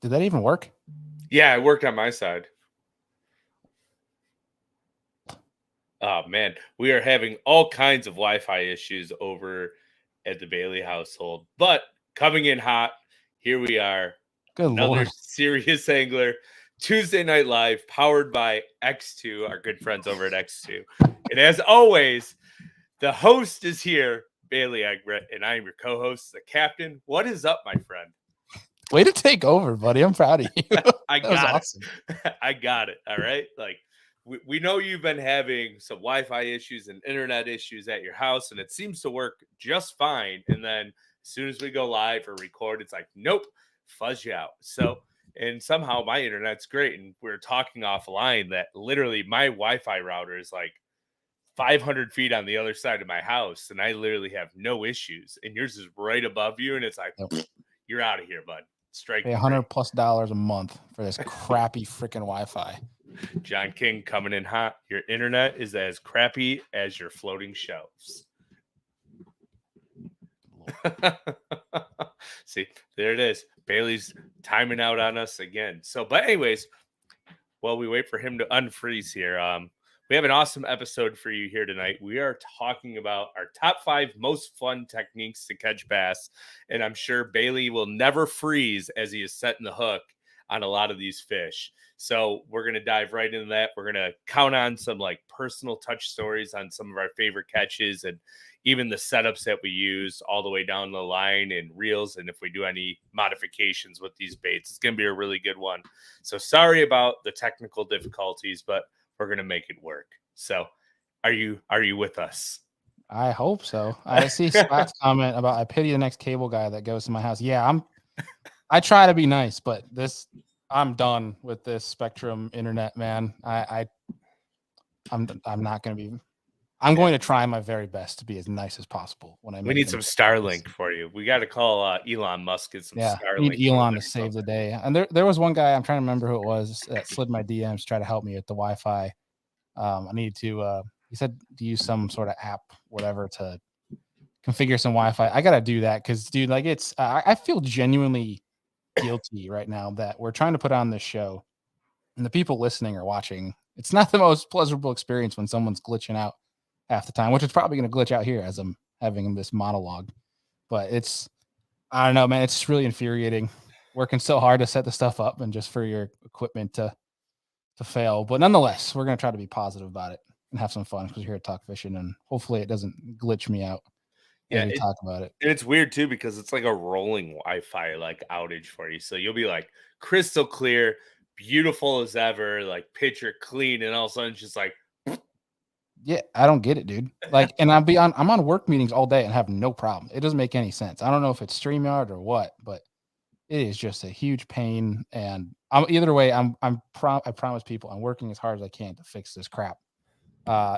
Did that even work? Yeah, it worked on my side. Oh man, we are having all kinds of Wi-Fi issues over at the Bailey household. But coming in hot, here we are. Good Another Lord. serious angler. Tuesday Night Live, powered by X2, our good friends over at X2. And as always, the host is here, Bailey Egbrett, and I am your co-host, the captain. What is up, my friend? Way to take over, buddy. I'm proud of you. I That was got awesome. it. I got it. All right. Like we know you've been having some Wi-Fi issues and internet issues at your house, and it seems to work just fine. And then as soon as we go live or record, it's like, nope, fuzz you out. So, and somehow my internet's great. And we're talking offline that literally my Wi-Fi router is like 500 feet on the other side of my house, and I literally have no issues. And yours is right above you, and it's like, Yep. you're out of here, bud. Strike Pay $100+ a month for this crappy freaking Wi-Fi. John King coming in hot. Your internet is as crappy as your floating shelves. See, there it is. Bailey's timing out on us again. So, but anyways, while we wait for him to unfreeze here, we have an awesome episode for you here tonight. We are talking about our top 5 most fun techniques to catch bass. And I'm sure Bailey will never freeze as he is setting the hook on a lot of these fish. So we're going to dive right into that. We're going to count on some like personal touch stories on some of our favorite catches and even the setups that we use all the way down the line and reels. And if we do any modifications with these baits, it's going to be a really good one. So sorry about the technical difficulties, but we're going to make it work. So are you with us? I hope so. I see Scott's comment about I pity the next cable guy that goes to my house. Yeah, I try to be nice, but I'm done with this Spectrum internet, man. I'm not going to be. I'm going to try my very best to be as nice as possible when I. We need some Starlink for you. We got to call Elon Musk and some Starlink. We need Elon to save the day. And there was one guy, I'm trying to remember who it was, that slid my DMs to try to help me with the Wi-Fi. I needed to. He said to use some sort of app, whatever, to configure some Wi-Fi. I got to do that because, dude, like it's. I feel genuinely guilty right now that we're trying to put on this show, and the people listening or watching. It's not the most pleasurable experience when someone's glitching out half the time, which is probably going to glitch out here as I'm having this monologue. But I don't know, man. It's just really infuriating working so hard to set the stuff up and just for your equipment to fail. But nonetheless, we're going to try to be positive about it and have some fun because we're here to talk fishing, and hopefully it doesn't glitch me out. Yeah, we talk about it. And it's weird too because it's like a rolling Wi-Fi like outage for you. So you'll be like crystal clear, beautiful as ever, like picture clean, and all of a sudden it's just like. Yeah, I don't get it, dude. Like, and I'm on work meetings all day and have no problem. It doesn't make any sense. I don't know if it's StreamYard or what, but it is just a huge pain. And either way, I promise people I'm working as hard as I can to fix this crap.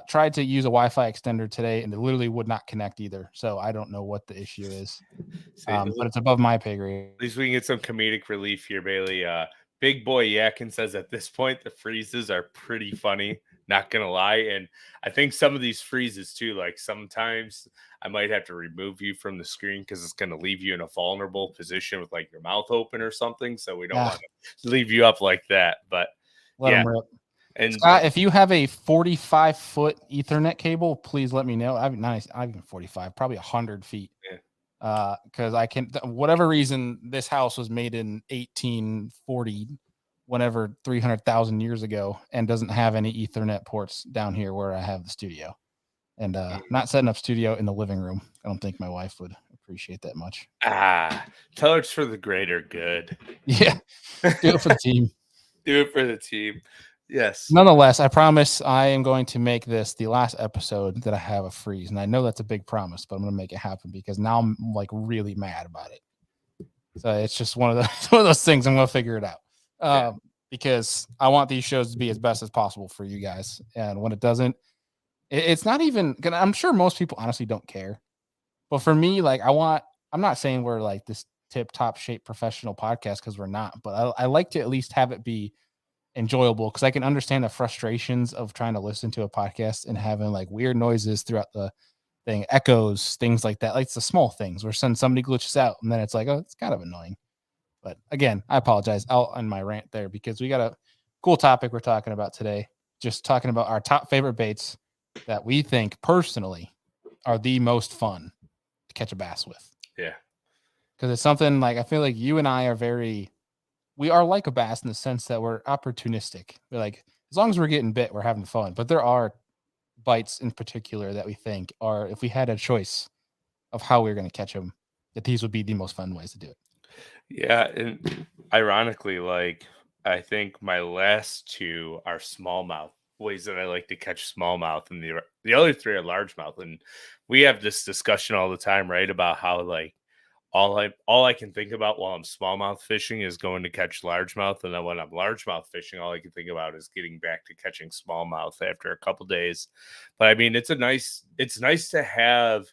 Tried to use a Wi-Fi extender today and it literally would not connect either. So I don't know what the issue is. But it's above my pay grade. At least we can get some comedic relief here, Bailey. Big Boy Yakin says at this point the freezes are pretty funny. Not gonna lie, and I think some of these freezes too, like sometimes I might have to remove you from the screen because it's gonna leave you in a vulnerable position with like your mouth open or something. So we don't want to leave you up like that. But let and Scott, if you have a 45-foot Ethernet cable, please let me know. I've not even 45, probably 100 feet. Yeah. Because I can, whatever reason, this house was made in 1840. Whenever 300,000 years ago, and doesn't have any Ethernet ports down here where I have the studio, and not setting up studio in the living room. I don't think my wife would appreciate that much. Tell her it's for the greater good. Yeah, do it for the team. Do it for the team. Yes. Nonetheless, I promise I am going to make this the last episode that I have a freeze, and I know that's a big promise, but I'm going to make it happen because now I'm like really mad about it. So it's just one of those things. I'm going to figure it out. Because I want these shows to be as best as possible for you guys. And when it doesn't, it's not even gonna, I'm sure most people honestly don't care. But for me, like I'm not saying we're like this tip top shape professional podcast because we're not, but I like to at least have it be enjoyable because I can understand the frustrations of trying to listen to a podcast and having like weird noises throughout the thing, echoes, things like that. Like it's the small things where somebody glitches out and then it's like, oh, it's kind of annoying. But again, I apologize. I'll end my rant there because we got a cool topic we're talking about today. Just talking about our top favorite baits that we think personally are the most fun to catch a bass with. Yeah. Because it's something like I feel like you and I are we are like a bass in the sense that we're opportunistic. We're like, as long as we're getting bit, we're having fun. But there are bites in particular that we think are, if we had a choice of how we were going to catch them, that these would be the most fun ways to do it. Yeah, and ironically, like I think my last two are smallmouth ways that I like to catch smallmouth, and the other three are largemouth. And we have this discussion all the time, right? About how like all I can think about while I'm smallmouth fishing is going to catch largemouth, and then when I'm largemouth fishing, all I can think about is getting back to catching smallmouth after a couple days. But I mean, it's nice to have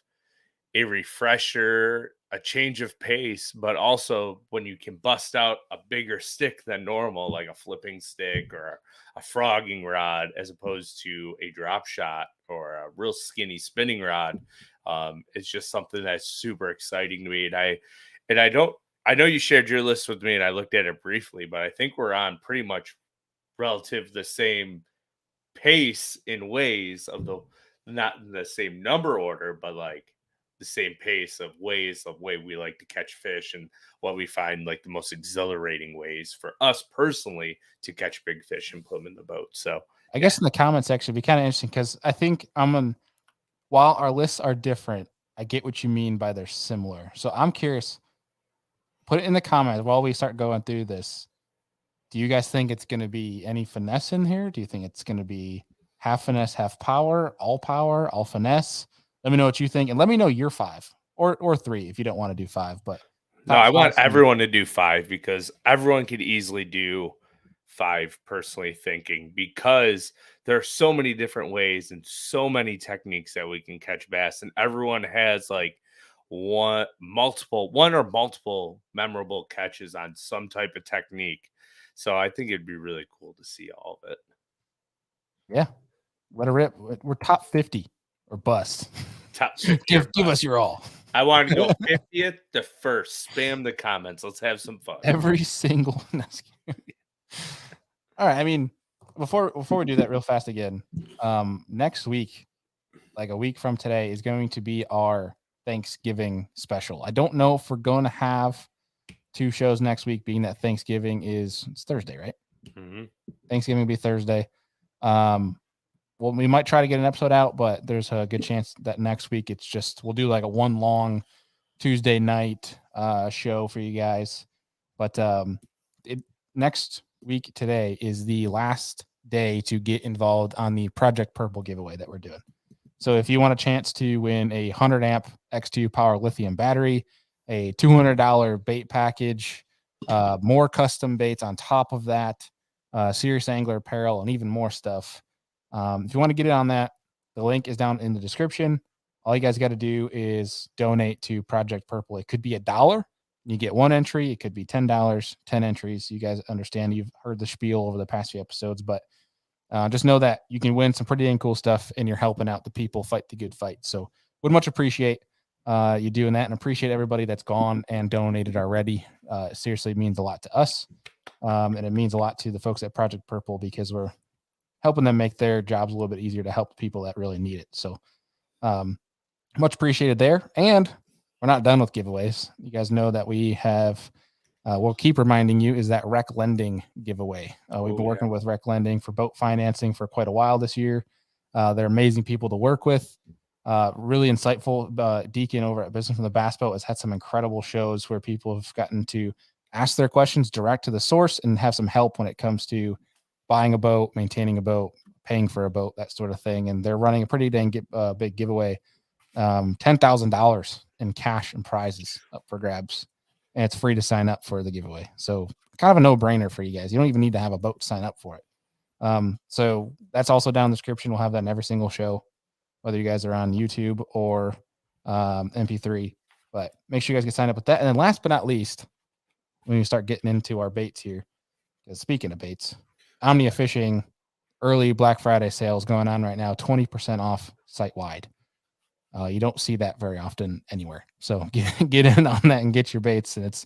a refresher, a change of pace, but also when you can bust out a bigger stick than normal, like a flipping stick or a frogging rod, as opposed to a drop shot or a real skinny spinning rod. It's just something that's super exciting to me. I know you shared your list with me and I looked at it briefly, but I think we're on pretty much relative the same pace in ways of the not in the same number order, but like the same pace of ways of way we like to catch fish and what we find like the most exhilarating ways for us personally to catch big fish and put them in the boat. So I guess in the comment section, it'd be kind of interesting because I think while our lists are different, I get what you mean by they're similar. So I'm curious, put it in the comments while we start going through this. Do you guys think it's going to be any finesse in here? Do you think it's going to be half finesse, half power, all finesse? Let me know what you think, and let me know your 5 or 3 if you don't want to do 5. But no, I want everyone to do 5 because everyone could easily do 5 personally thinking, because there are so many different ways and so many techniques that we can catch bass, and everyone has like one or multiple memorable catches on some type of technique. So I think it'd be really cool to see all of it. Yeah. Let it rip. We're top 50 or bust. Top 50 give us your all. I want to go 50th to first. Spam the comments. Let's have some fun. Every single. All right. I mean, before we do that real fast again, next week, like a week from today, is going to be our Thanksgiving special. I don't know if we're going to have 2 shows next week, being that Thanksgiving it's Thursday, right? Mm-hmm. Thanksgiving will be Thursday. Well, we might try to get an episode out, but there's a good chance that next week we'll do like a one long Tuesday night show for you guys. But next week today is the last day to get involved on the Project Purple giveaway that we're doing. So if you want a chance to win a 100 amp X2 power lithium battery, a $200 bait package, more custom baits on top of that, Serious Angler apparel, and even more stuff. If you want to get in on that, the link is down in the description. All you guys got to do is donate to Project Purple. It could be $1. You get 1 entry. It could be $10, 10 entries. You guys understand. You've heard the spiel over the past few episodes, but just know that you can win some pretty dang cool stuff, and you're helping out the people fight the good fight. So would much appreciate you doing that, and appreciate everybody that's gone and donated already. Seriously, means a lot to us, and it means a lot to the folks at Project Purple, because we're helping them make their jobs a little bit easier to help people that really need it. So much appreciated there. And we're not done with giveaways. You guys know that we have, we'll keep reminding you, is that Rec Lending giveaway. We've been working with Rec Lending for boat financing for quite a while this year. They're amazing people to work with. Really insightful. Deacon over at Business from the Bass Boat has had some incredible shows where people have gotten to ask their questions direct to the source and have some help when it comes to buying a boat, maintaining a boat, paying for a boat, that sort of thing. And they're running a pretty dang big giveaway, $10,000 in cash and prizes up for grabs. And it's free to sign up for the giveaway. So kind of a no-brainer for you guys. You don't even need to have a boat to sign up for it. So that's also down in the description. We'll have that in every single show, whether you guys are on YouTube or MP3. But make sure you guys get signed up with that. And then last but not least, when we start getting into our baits here, because speaking of baits, Omnia Fishing early Black Friday sales going on right now, 20% off site wide. You don't see that very often anywhere. So get in on that and get your baits. And it's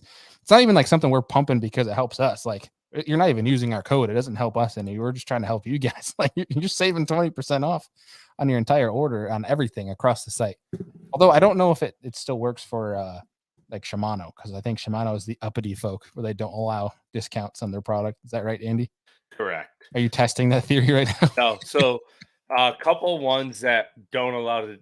not even like something we're pumping because it helps us. Like you're not even using our code. It doesn't help us any. We're just trying to help you guys. Like you're just saving 20% off on your entire order on everything across the site. Although I don't know if it still works for like Shimano, because I think Shimano is the uppity folk where they don't allow discounts on their product. Is that right, Andy? Correct. Are you testing that theory right now? No. So a couple ones that don't allow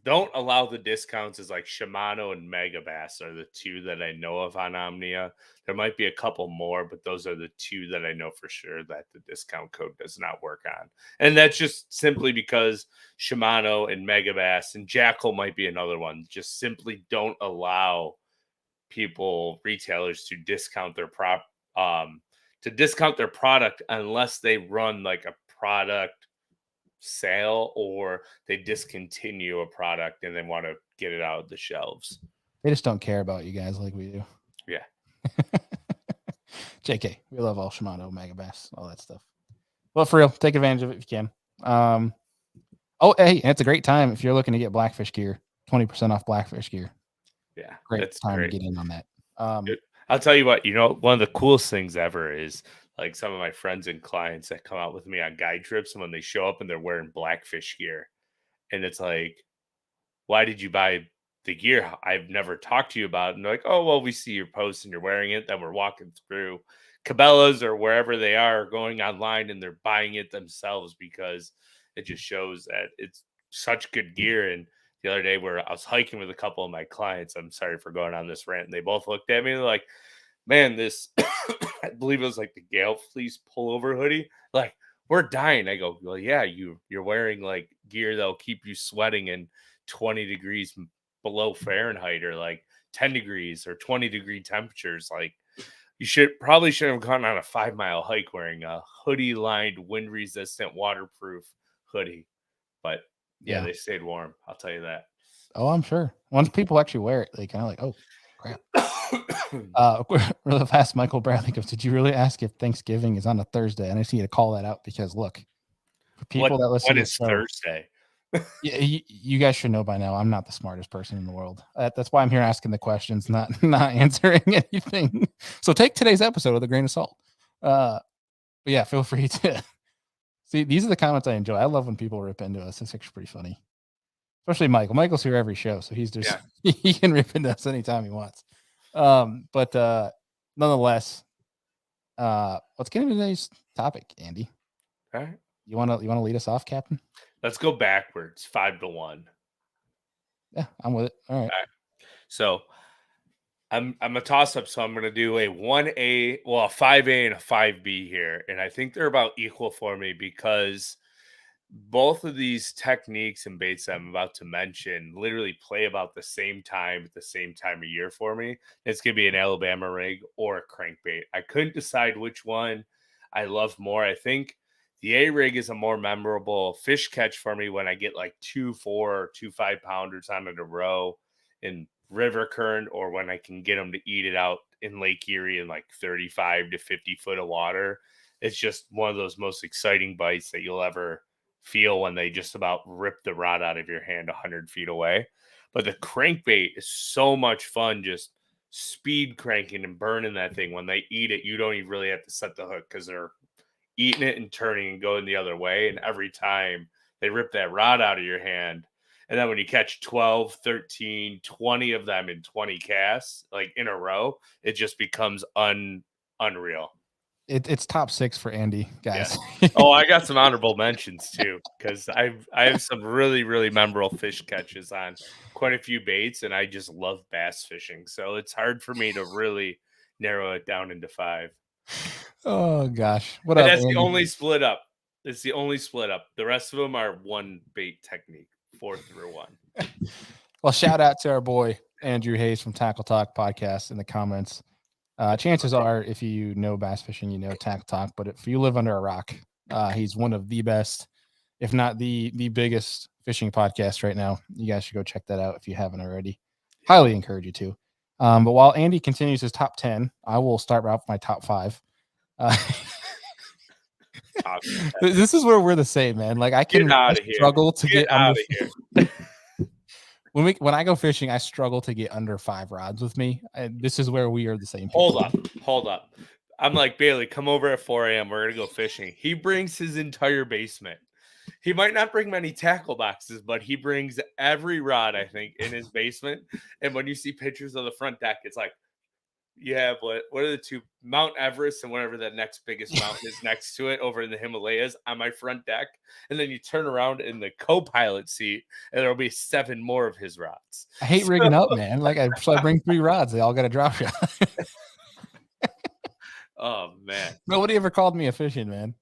don't allow the discounts is like Shimano and Megabass are the two that I know of on Omnia. There might be a couple more, but those are the two that I know for sure that the discount code does not work on. And that's just simply because Shimano and Megabass and Jackal might be another one, just simply don't allow retailers to discount their product unless they run like a product sale or they discontinue a product and they want to get it out of the shelves. They just don't care about you guys like we do. Yeah. JK, we love all Shimano, Megabass, all that stuff. Well, for real, take advantage of it if you can. Oh, hey, and it's a great time if you're looking to get Blackfish gear. 20% off Blackfish gear. Yeah, great time to get in on that. I'll tell you what, one of the coolest things ever is like some of my friends and clients that come out with me on guide trips, and when they show up and they're wearing Blackfish gear, and it's like, why did you buy the gear? I've never talked to you about it. And they're like, oh, well, we see your posts and you're wearing it. Then we're walking through Cabela's or wherever they are going online and they're buying it themselves because it just shows that it's such good gear. And the other day where I was hiking with a couple of my clients, I'm sorry for going on this rant, and they both looked at me and they're like, man, this, I believe it was like the Gale Fleece pullover hoodie. Like, we're dying. I go, well, yeah, you're wearing like gear that'll keep you sweating in 20 degrees below Fahrenheit or like 10 degrees or 20-degree temperatures. Like, you shouldn't have gone on a 5-mile hike wearing a hoodie lined, wind resistant, waterproof hoodie. But yeah, they stayed warm. I'll tell you that. Oh, I'm sure. Once people actually wear it, they kind of like, oh, crap. Really fast, Michael Bradley goes, did you really ask if Thanksgiving is on a Thursday? And I just need to call that out because, look, for people that listen to what is Thursday? Yeah, you guys should know by now. I'm not the smartest person in the world. That's why I'm here asking the questions, not answering anything. So take today's episode with a grain of salt. But yeah, feel free to see. These are the comments I enjoy. I love when people rip into us. It's actually pretty funny, especially Michael. Michael's here every show, so he's just he can rip into us anytime he wants. But nonetheless, let's get into today's topic, Andy. All right. You want to lead us off, Captain? Let's go backwards, 5-1. Yeah, I'm with it. All right. So I'm a toss up. So I'm going to do a 1A, well, a 5A and a 5B here. And I think they're about equal for me because both of these techniques and baits that I'm about to mention literally play about the same time at the same time of year for me. It's going to be an Alabama rig or a crankbait. I couldn't decide which one I love more. I think the A rig is a more memorable fish catch for me when I get like 2 4 or 2 5-pounders on it a row in river current, or when I can get them to eat it out in Lake Erie in like 35 to 50 foot of water. It's just one of those most exciting bites that you'll ever feel when they just about rip the rod out of your hand 100 feet away. But the crankbait is so much fun, just speed cranking and burning that thing. When they eat it, you don't even really have to set the hook because they're eating it and turning and going the other way. And every time they rip that rod out of your hand, and then when you catch 12, 13, 20 of them in 20 casts, like in a row, it just becomes unreal. It's top 6 for Andy, guys. Yeah. Oh, I got some honorable mentions too, because I have some really, really memorable fish catches on quite a few baits, and I just love bass fishing. So it's hard for me to really narrow it down into 5. Oh gosh, what and up? That's Andy? the only split up. It's the only split up. The rest of them are one bait technique, 4 through 1. Well, shout out to our boy Andrew Hayes from Tackle Talk podcast in the comments. Chances are, if you know bass fishing, you know Tackle Talk. But if you live under a rock, he's one of the best, if not the biggest fishing podcast right now. You guys should go check that out if you haven't already. Highly encourage you to. But while Andy continues his top 10, I will start out with my top 5. This is where we're the same, man. Like I can struggle to get out of here. when I go fishing, I struggle to get under 5 rods with me. And this is where we are the same people. Hold up. I'm like, Bailey, come over at 4 a.m. We're gonna go fishing. He brings his entire basement. He might not bring many tackle boxes, but he brings every rod, I think, in his basement. And when you see pictures of the front deck, it's like, yeah, but what are the two? Mount Everest and whatever that next biggest mountain is next to it over in the Himalayas on my front deck. And then you turn around in the co-pilot seat and there'll be 7 more of his rods. I hate rigging up, man. Like I bring 3 rods. They all got a drop shot. Oh, man. Nobody ever called me a fishing man.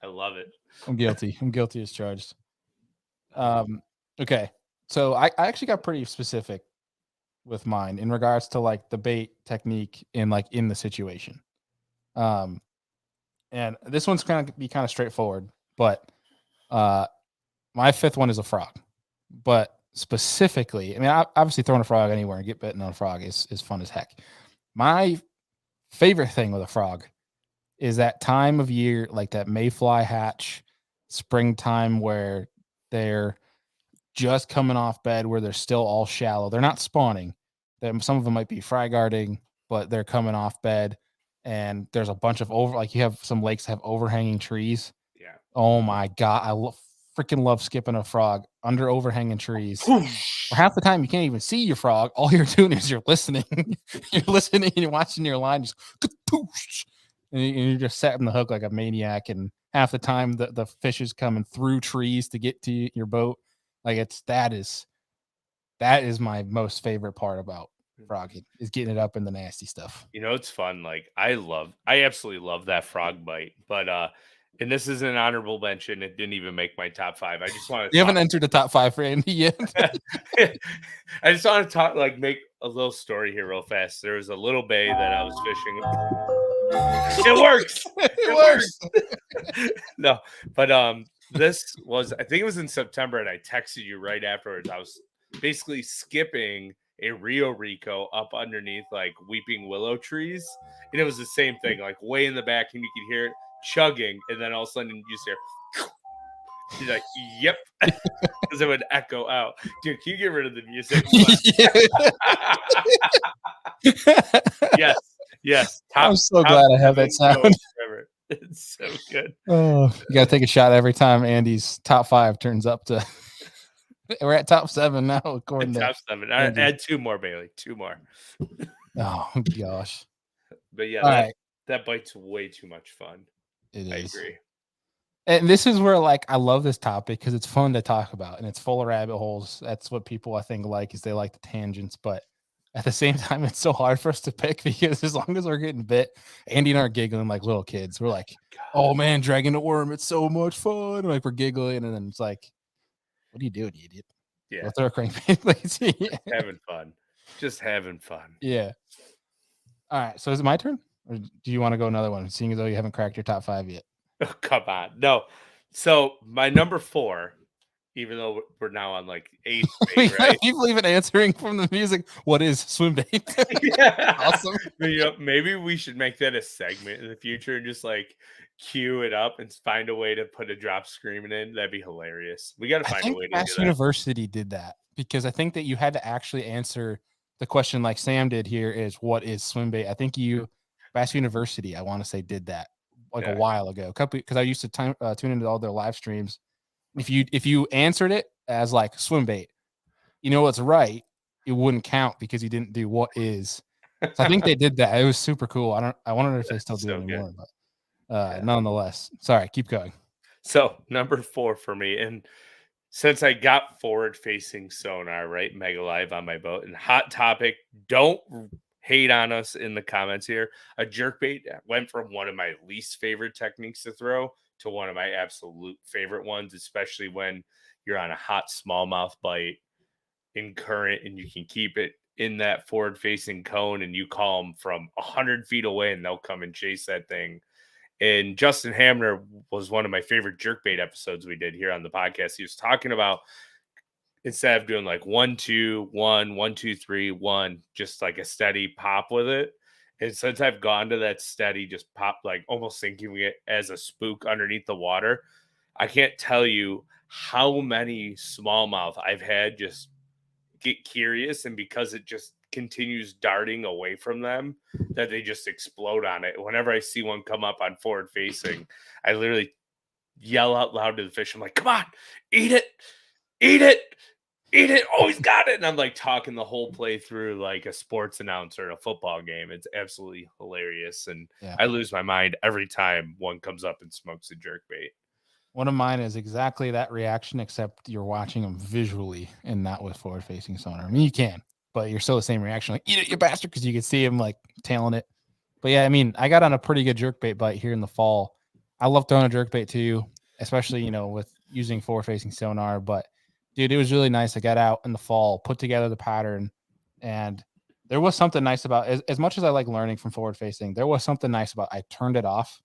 I love it. I'm guilty. I'm guilty as charged. Okay. So I actually got pretty specific with mine in regards to like the bait technique in the situation. And this one's kind of straightforward, but my 5th one is a frog. But specifically, I mean, obviously throwing a frog anywhere and get bitten on a frog is fun as heck. My favorite thing with a frog is that time of year, like that mayfly hatch, springtime, where they're just coming off bed, where they're still all shallow. They're not spawning. Some of them might be fry guarding, but they're coming off bed, and there's a bunch of you have some lakes have overhanging trees. Yeah. Oh my God. I freaking love skipping a frog under overhanging trees. Half the time you can't even see your frog. All you're doing is you're listening. You're listening and you're watching your line. Just and you're just setting the hook like a maniac. And half the time the fish is coming through trees to get to your boat. Like that is my most favorite part about frogging, is getting it up in the nasty stuff. You know, it's fun. Like I absolutely love that frog bite. But and this is an honorable mention. It didn't even make my top 5. I just want to. You haven't entered the top 5 for Andy yet. I just want to make a little story here real fast. There was a little bay that I was fishing. It works. It works. No, but this was, I think it was in September, and I texted you right afterwards. I was basically skipping a Rio Rico up underneath like weeping willow trees, and it was the same thing, like way in the back, and you could hear it chugging, and then all of a sudden you just hear. He's like, yep, because it would echo out. Dude, can you get rid of the music? Yes. I'm so glad I have that sound. It's so good. Oh, you got to take a shot every time Andy's top 5 turns up to. We're at top 7 now, according to top 7. Add 2 more, Bailey. 2 more. Oh gosh. But yeah, that bite's way too much fun. I agree. And this is where I love this topic because it's fun to talk about and it's full of rabbit holes. That's what people I think is they like the tangents, but at the same time, it's so hard for us to pick because as long as we're getting bit, Andy and I are giggling like little kids. We're like, oh man, dragging a worm, it's so much fun. Like we're giggling, and then it's like, what are you doing, you idiot? Yeah. Let's throw a crankbait. Having fun. Just having fun. Yeah. All right. So is it my turn? Or do you want to go another one, seeing as though you haven't cracked your top 5 yet? Oh, come on. No. So my number 4, even though we're now on like 8th bait, right? People even answering from the music, what is swim bait? Yeah. Awesome. Maybe we should make that a segment in the future and just like cue it up and find a way to put a drop screaming in. That'd be hilarious. We got to find a way to do that. University did that because I think that you had to actually answer the question like Sam did here is what is swim bait? I think Bass University, I want to say, did that a while ago. Because I used to tune into all their live streams. If you answered it as like swim bait, you know what's right, it wouldn't count because you didn't do what is. So I think they did that. It was super cool. I wonder if they still do it anymore, but nonetheless. Sorry, keep going. So number 4 for me, and since I got forward-facing sonar, right, Mega Live on my boat, and hot topic, don't hate on us in the comments here. A jerkbait went from one of my least favorite techniques to throw to one of my absolute favorite ones, especially when you're on a hot smallmouth bite in current and you can keep it in that forward-facing cone and you call them from 100 feet away and they'll come and chase that thing. And Justin Hamner was one of my favorite jerkbait episodes we did here on the podcast. He was talking about instead of doing like 1, 2, 1, 1, 2, 3, 1, just like a steady pop with it. And since I've gone to that steady, just pop, like almost sinking it as a spook underneath the water, I can't tell you how many smallmouth I've had just get curious, and because it just continues darting away from them, that they just explode on it. Whenever I see one come up on forward facing, I literally yell out loud to the fish. I'm like, come on, eat it, eat it, eat it. Oh, he's got it. And I'm like talking the whole play through like a sports announcer in a football game. It's absolutely hilarious. And Yeah. I lose my mind every time one comes up and smokes a jerkbait. One of mine is exactly that reaction, except you're watching them visually and not with forward facing sonar. I mean, you can, but you're still the same reaction, like, eat it, you bastard, because you can see him like tailing it. But yeah, I mean, I got on a pretty good jerkbait bite here in the fall. I love throwing a jerkbait too, especially, with using forward facing sonar. But dude, it was really nice. I got out in the fall, put together the pattern, and there was something nice about as much as I like learning from forward facing, there was something nice about I turned it off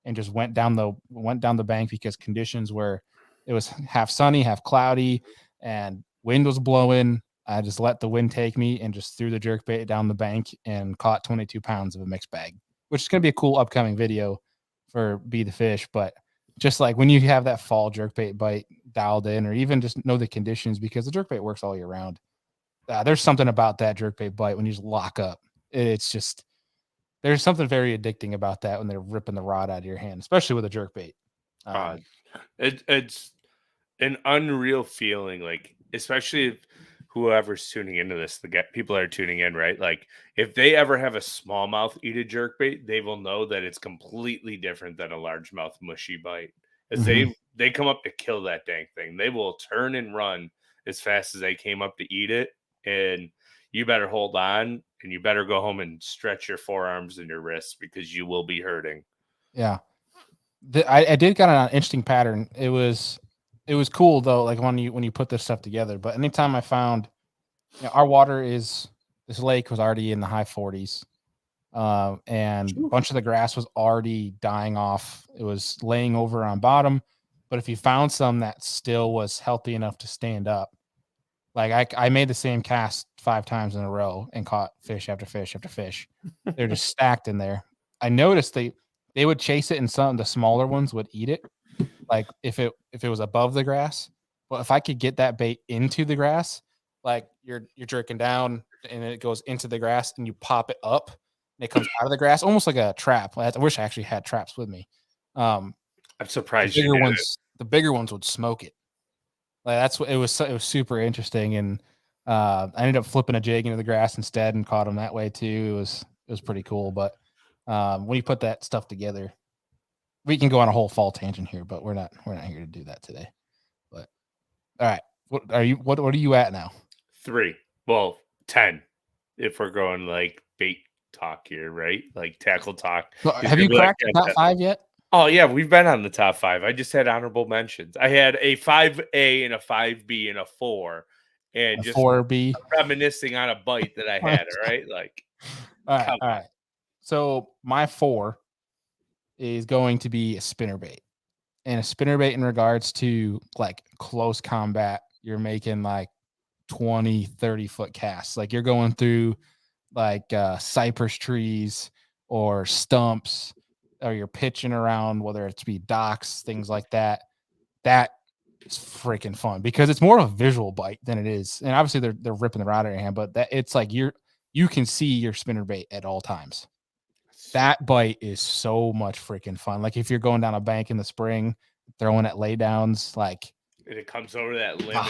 and just went down the bank because conditions were it was half sunny, half cloudy, and wind was blowing. I just let the wind take me and just threw the jerkbait down the bank and caught 22 pounds of a mixed bag, which is going to be a cool upcoming video for Be the Fish. But just like when you have that fall jerkbait bite dialed in, or even just know the conditions, because the jerkbait works all year round. There's something about that jerkbait bite when you just lock up. It's just there's something very addicting about that when they're ripping the rod out of your hand, especially with a jerkbait. It's an unreal feeling, like especially if whoever's tuning into this, people that are tuning in, right? Like if they ever have a smallmouth eat a jerkbait, they will know that it's completely different than a largemouth mushy bite. As they come up to kill that dang thing, they will turn and run as fast as they came up to eat it, and you better hold on, and you better go home and stretch your forearms and your wrists because you will be hurting. Yeah, I did got an interesting pattern. It was cool though, like when you put this stuff together. But anytime I found, our water this lake was already in the high 40s, and a bunch of the grass was already dying off. It was laying over on bottom, but if you found some that still was healthy enough to stand up, like I made the same cast 5 times in a row and caught fish after fish after fish. They're just stacked in there. I noticed they would chase it, and some of the smaller ones would eat it, like if it was above the grass. But if I could get that bait into the grass, like you're jerking down and it goes into the grass and you pop it up and it comes out of the grass, almost like a trap. I wish I actually had traps with me. I'm surprised the bigger ones would smoke it. Like that's what it was. It was super interesting, and I ended up flipping a jig into the grass instead and caught them that way too. It was pretty cool. But when you put that stuff together, we can go on a whole fall tangent here, but we're not here to do that today. But all right, what are you at now? 3. Well, 10 if we're going like bait talk here, right? Like tackle talk. Have you cracked the top 5 yet? Oh yeah, we've been on the top 5. I just had honorable mentions. I had a 5A and a 5B and a 4, and just 4B reminiscing on a bite that I had. All right, like all right. So my 4 is going to be a spinnerbait, and a spinnerbait in regards to like close combat. You're making like 20-30 foot casts, like you're going through like cypress trees or stumps, or you're pitching around, whether it's be docks, things like that. That is freaking fun because it's more of a visual bite than it is. And obviously they're ripping the rod out of your hand, but that it's like you can see your spinnerbait at all times. That bite is so much freaking fun. Like if you're going down a bank in the spring, throwing at laydowns, like and it comes over that limb and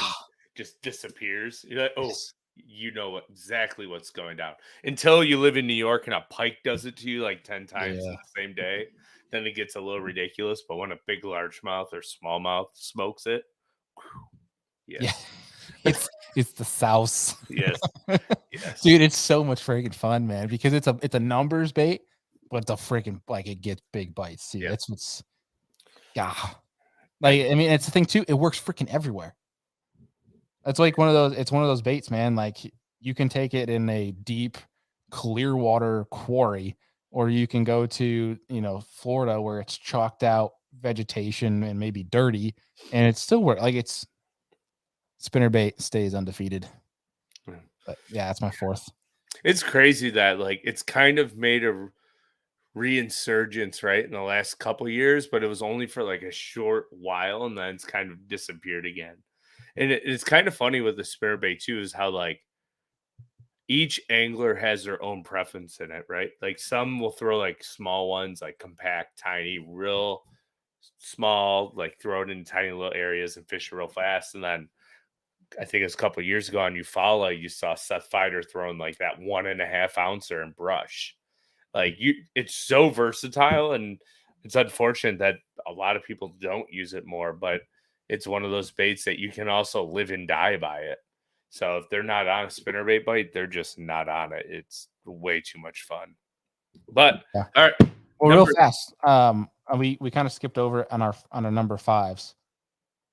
just disappears. You're like, oh, you know exactly what's going down. Until you live in New York and a pike does it to you like 10 times in the same day, then it gets a little ridiculous. But when a big largemouth or smallmouth smokes it, yes. Yeah. It's the South. Yes. Dude, it's so much freaking fun, man, because it's a numbers bait, but it's a freaking like it gets big bites too. That's what's like, I mean, it's the thing too, it works freaking everywhere. It's like one of those baits, man. Like you can take it in a deep, clear water quarry, or you can go to, Florida where it's chalked out vegetation and maybe dirty, and it's still work. Like it's spinnerbait stays undefeated. But yeah, that's my 4th. It's crazy that like it's kind of made a reinsurgence right in the last couple years, but it was only for like a short while, and then it's kind of disappeared again. And it's kind of funny with the spinnerbait too, is how like each angler has their own preference in it, right? Like some will throw like small ones, like compact, tiny, real small, like throw it in tiny little areas and fish it real fast. And then I think it's a couple of years ago on Eufaula, you saw Seth Feider throwing like that 1.5 ouncer in brush. Like it's so versatile, and it's unfortunate that a lot of people don't use it more, but it's one of those baits that you can also live and die by it. So if they're not on a spinnerbait bite, they're just not on it. It's way too much fun. But Yeah. all right, Well, real fast. We kind of skipped over on our number fives,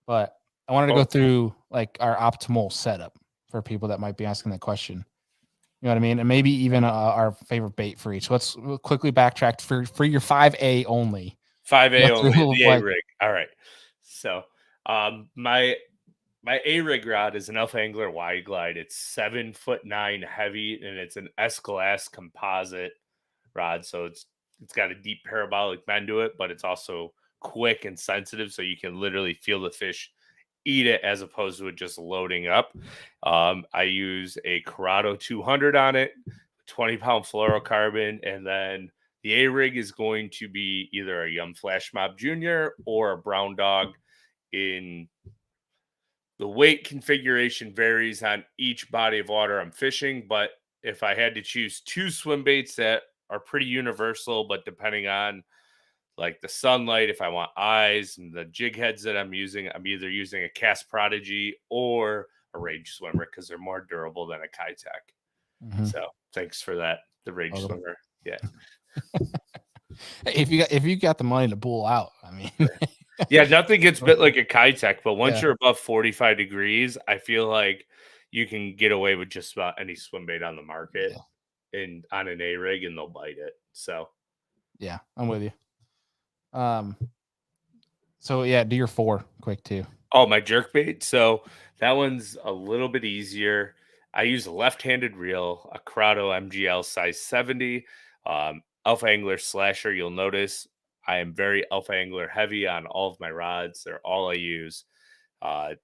but I wanted to go through like our optimal setup for people that might be asking that question. You know what I mean? And maybe even our favorite bait for each. We'll quickly backtrack for your 5A only. 5A only, the like, A-rig. All right. So my A-rig rod is an Alpha Angler Wide Glide. It's 7'9" heavy, and it's an S-Glass composite rod. So it's got a deep parabolic bend to it, but it's also quick and sensitive, so you can literally feel the fish eat it as opposed to it just loading up. I use a Corrado 200 on it, 20-pound fluorocarbon, and then the A-rig is going to be either a Yum Flash Mob Jr. or a Brown Dog. In the weight configuration varies on each body of water I'm fishing, but if I had to choose two swim baits that are pretty universal, but depending on like the sunlight, if I want eyes, and the jig heads that I'm using, I'm either using a Cast Prodigy or a Rage Swimmer because they're more durable than a Kitech. Mm-hmm. So thanks for that, the Rage Swimmer. Yeah. If you got the money to pull out, I mean, yeah, nothing gets bit like a Kitech, but once you're above 45 degrees, I feel like you can get away with just about any swim bait on the market and on an A-rig, and they'll bite it. So yeah, I'm with you. So yeah, do your 4 quick too. Oh, my jerk bait. So that one's a little bit easier. I use a left-handed reel, a Corrado MGL size 70, Alpha Angler Slasher. You'll notice I am very Alpha Angler heavy on all of my rods. They're all I use.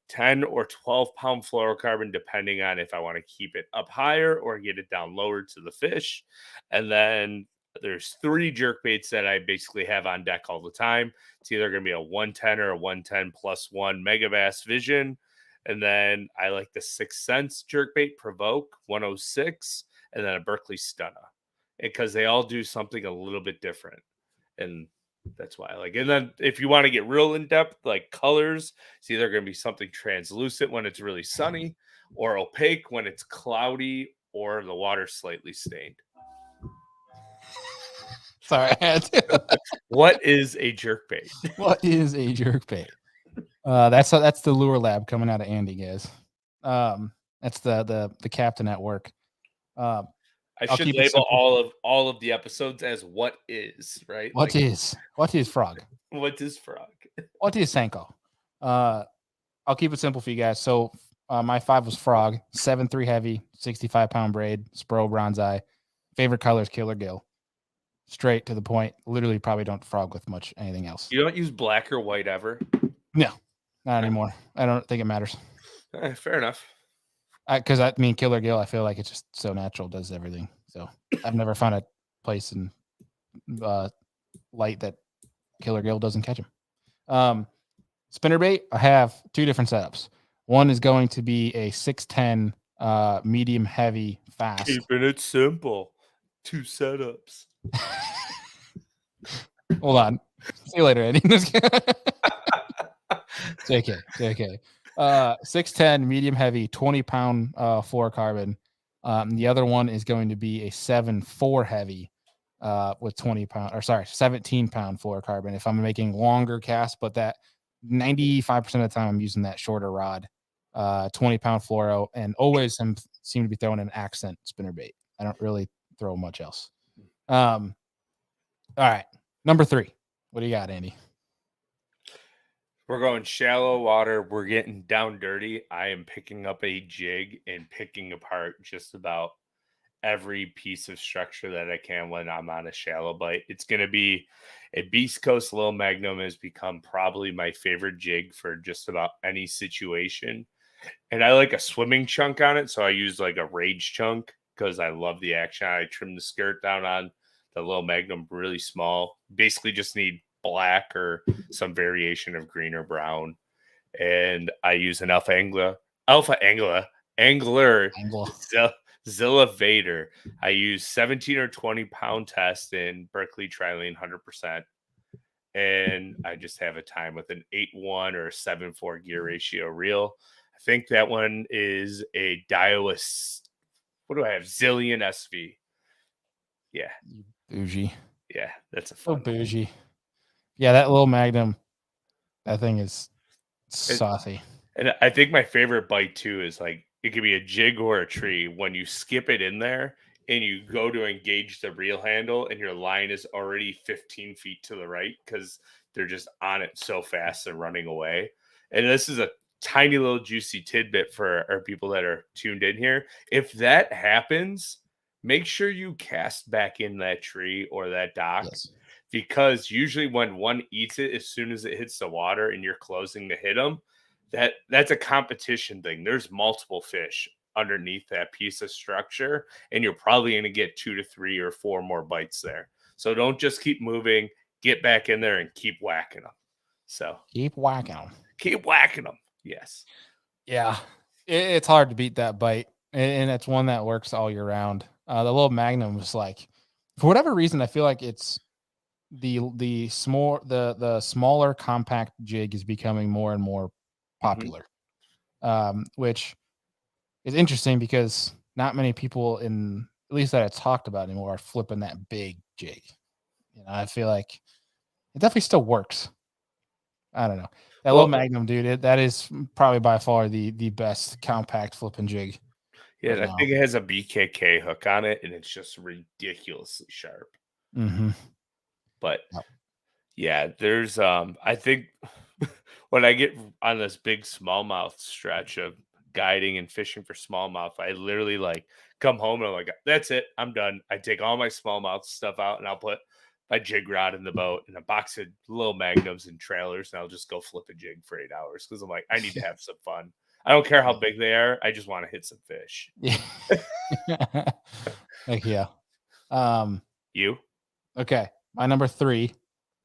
10 or 12-pound fluorocarbon, depending on if I want to keep it up higher or get it down lower to the fish. And then there's 3 jerk baits that I basically have on deck all the time. It's either going to be a 110 or a 110 +1 Megabass Vision. And then I like the 6th Sense jerkbait Provoke 106, and then a Berkeley Stunna, because they all do something a little bit different. And that's why I like it. And then if you want to get real in depth, like colors, it's either going to be something translucent when it's really sunny, or opaque when it's cloudy, or the water slightly stained. Sorry, I had to. What is a jerkbait? What is a jerkbait? That's the Lure Lab coming out of Andy, guys. That's the captain at work. I should label all of the episodes as "What is," right? What is frog? What is frog? What is Senko? I'll keep it simple for you guys. So my 5 was frog, 7.3 heavy, 65-pound braid, Spro bronze eye. Favorite color is Killer Gill. Straight to the point. Literally, probably don't frog with much anything else. You don't use black or white ever? No, not anymore. I don't think it matters. Fair enough. Because Killer Gill, I feel like it's just so natural, does everything. So I've never found a place in light that Killer Gill doesn't catch him. Spinnerbait, I have 2 different setups. One is going to be a 610 medium heavy fast. Keeping it simple. 2 setups. Hold on. See you later, Eddie. JK. 610 medium heavy, 20-pound fluorocarbon. The other one is going to be a 7.4 heavy with 17-pound fluorocarbon if I'm making longer casts, but that 95% of the time I'm using that shorter rod, 20-pound fluoro, and always seem to be throwing an accent spinnerbait. I don't really throw much else. All right, number 3. What do you got, Andy? We're going shallow water. We're getting down dirty. I am picking up a jig and picking apart just about every piece of structure that I can when I'm on a shallow bite. It's going to be a Beast Coast Low Magnum has become probably my favorite jig for just about any situation. And I like a swimming chunk on it, so I use like a rage chunk because I love the action. I trim the skirt down on the little Magnum really small. Basically, just need black or some variation of green or brown. And I use an Angler Angle. Zilla Vader. I use 17 or 20 pound test in Berkeley Trilene 100%. And I just have a time with an 8-1 or a 7-4 gear ratio reel. I think that one is a Daiwa. What do I have? Zillion SV. Yeah. Bougie. Yeah. That's a So fun one. bougie. Yeah, that little Magnum, that thing is saucy. And I think my favorite bite too is like it could be a jig or a tree. When you skip it in there and you go to engage the reel handle and your line is already 15 feet to the right because they're just on it so fast and running away. And this is a tiny little juicy tidbit for our people that are tuned in here. If that happens, make sure you cast back in that tree or that dock. Yes. Because usually when one eats it, as soon as it hits the water and you're closing to hit them, that's a competition thing. There's multiple fish underneath that piece of structure, and you're probably going to get 2 to 3 or 4 more bites there. So don't just keep moving. Get back in there and keep whacking them. So keep whacking them. Keep whacking them. Yes. Yeah, it's hard to beat that bite, and it's one that works all year round. The little Magnum was like, for whatever reason, I feel like it's the smaller compact jig is becoming more and more popular, which is interesting because not many people in, at least that it's talked about anymore, are flipping that big jig. You know, I feel like it definitely still works. I don't know. That little Magnum, dude, that is probably by far the best compact flipping jig. Yeah, right, I think it has a BKK hook on it, and it's just ridiculously sharp. But yeah, there's I think when I get on this big smallmouth stretch of guiding and fishing for smallmouth, I literally like come home and I'm like, that's it, I'm done. I take all my smallmouth stuff out and I'll put my jig rod in the boat and a box of little Magnums and trailers, and I'll just go flip a jig for 8 hours because I'm like, I need to have some fun. I don't care how big they are. I just want to hit some fish. Yeah. Heck yeah. You? Okay. My number 3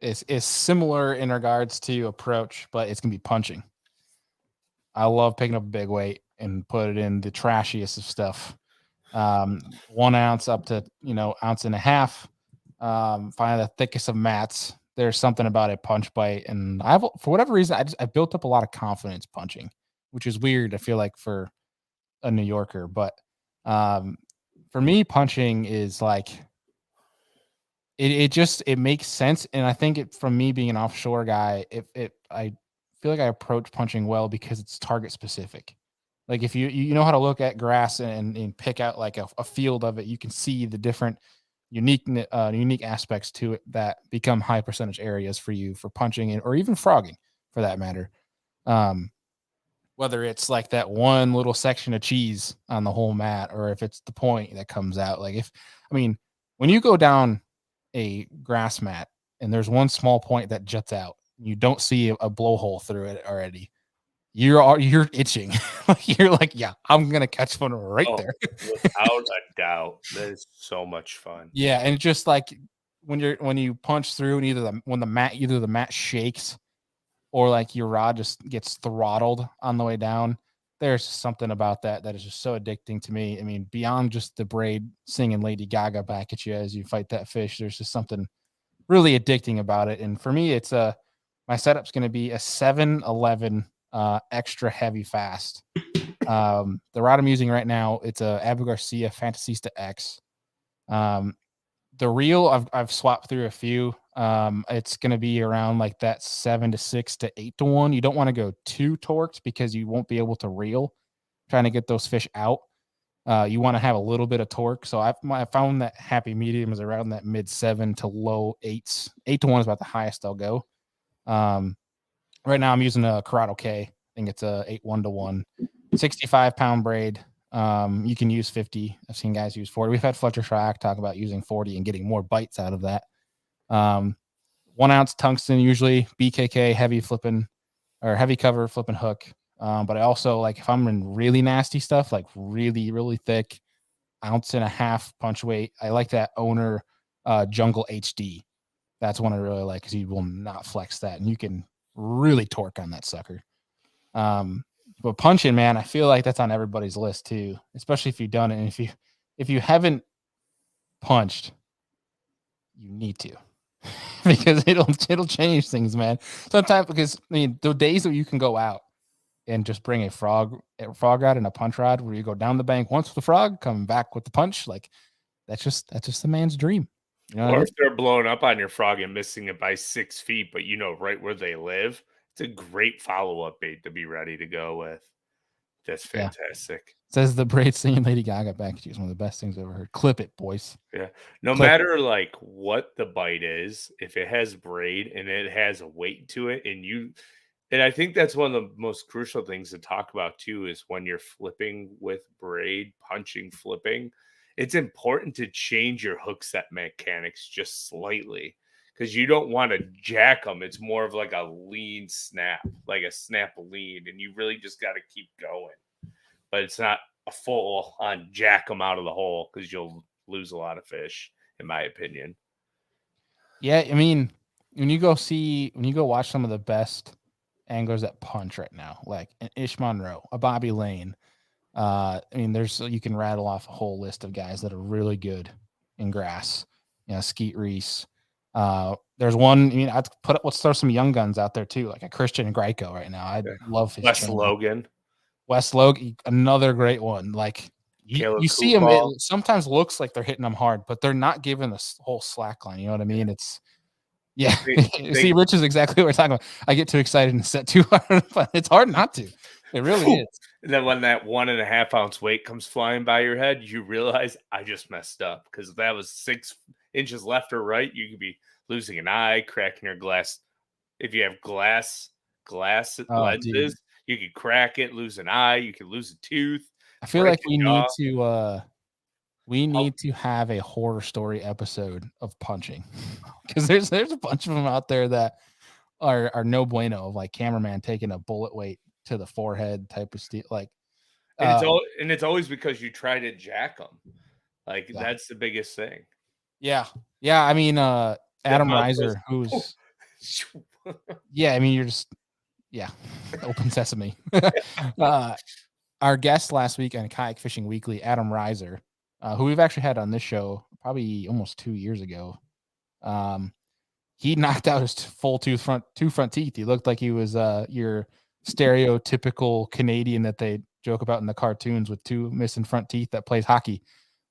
is similar in regards to approach, but it's gonna be punching. I love picking up a big weight and put it in the trashiest of stuff. 1 ounce up to, ounce and a half. Find the thickest of mats. There's something about a punch bite, and for whatever reason, I built up a lot of confidence punching, which is weird. I feel like for a New Yorker, but for me, punching is like it makes sense, and I think from me being an offshore guy, I feel like I approach punching well because it's target specific. Like if you know how to look at grass and pick out like a field of it, you can see the different unique aspects to it that become high percentage areas for you for punching or even frogging for that matter. Whether it's like that one little section of cheese on the whole mat, or if it's the point that comes out. Like when you go down a grass mat and there's one small point that juts out, you don't see a blowhole through it already. You're itching. You're like, yeah, I'm gonna catch one right there. Without a doubt, that is so much fun. Yeah, and just like when you punch through, and either the mat shakes, or like your rod just gets throttled on the way down. There's something about that is just so addicting to me. I mean, beyond just the braid singing Lady Gaga back at you as you fight that fish, there's just something really addicting about it. And for me, it's my setup's going to be a 7-11 extra heavy fast. The rod I'm using right now, it's a Abu Garcia Fantasista X. The reel I've swapped through a few. It's going to be around like that 7 to 6 to 8 to 1. You don't want to go too torqued because you won't be able to reel trying to get those fish out. You want to have a little bit of torque. So I found that happy medium is around that mid 7 to low 8s. 8 to 1 is about the highest I'll go. Right now I'm using a Corrado K. I think it's a 8-1 to 1, 65-pound braid. You can use 50. I've seen guys use 40. We've had Fletcher Schrack talk about using 40 and getting more bites out of that. 1 ounce tungsten, usually BKK heavy flipping or heavy cover flipping hook. But I also like if I'm in really nasty stuff, like really, really thick, 1.5 ounce punch weight. I like that Owner Jungle HD. That's one I really like because you will not flex that, and you can really torque on that sucker. But punching, man, I feel like that's on everybody's list too, especially if you've done it. And if you haven't punched, you need to because it'll change things, man. Sometimes because I mean the days that you can go out and just bring a frog rod and a punch rod where you go down the bank once with the frog, come back with the punch, like that's just the man's dream. You know what I Or mean? if they're blowing up on your frog and missing it by 6 feet, but you know right where they live, it's a great follow-up bait to be ready to go with. That's Yeah. fantastic. Says the braid singing Lady Gaga back to you is one of the best things I've ever heard. Clip it, boys. Yeah. No Clip it. matter like what the bite is, if it has braid and it has a weight to it, and I think that's one of the most crucial things to talk about too is when you're flipping with braid, punching, flipping, it's important to change your hook set mechanics just slightly because you don't want to jack them. It's more of like a lean snap, like a snap lean, and you really just got to keep going. But it's not a full on jack them out of the hole because you'll lose a lot of fish, in my opinion. Yeah, I mean, when you go watch some of the best anglers that punch right now, like an Ish Monroe, a Bobby Lane. I mean, you can rattle off a whole list of guys that are really good in grass. You know, Skeet Reese. There's one. I mean, let's throw some young guns out there too, like a Christian Greco right now. I love his Wes channel. Logan, Wes Logan, another great one. Like you see them, it sometimes looks like they're hitting them hard, but they're not giving the whole slack line. You know what I mean? It's yeah. See, Rich is exactly what we're talking about. I get too excited and set too hard, but it's hard not to. It really is. And then when that 1.5 ounce weight comes flying by your head, you realize I just messed up because if that was 6 inches left or right, you could be losing an eye, cracking your glass. If you have glass lenses, Dude. you could crack it, lose an eye, you could lose a tooth. I feel like we need to have a horror story episode of punching because there's a bunch of them out there that are no bueno, of like cameraman taking a bullet weight to the forehead type of steel. Like, and it's always because you try to jack them. Like that's the biggest thing. Yeah. I mean, Adam Reiser, who's yeah. I mean, you're just open sesame. Our guest last week on Kayak Fishing Weekly, Adam Reiser, who we've actually had on this show probably almost 2 years ago. He knocked out his two front teeth. He looked like he was your stereotypical Canadian that they joke about in the cartoons with two missing front teeth that plays hockey.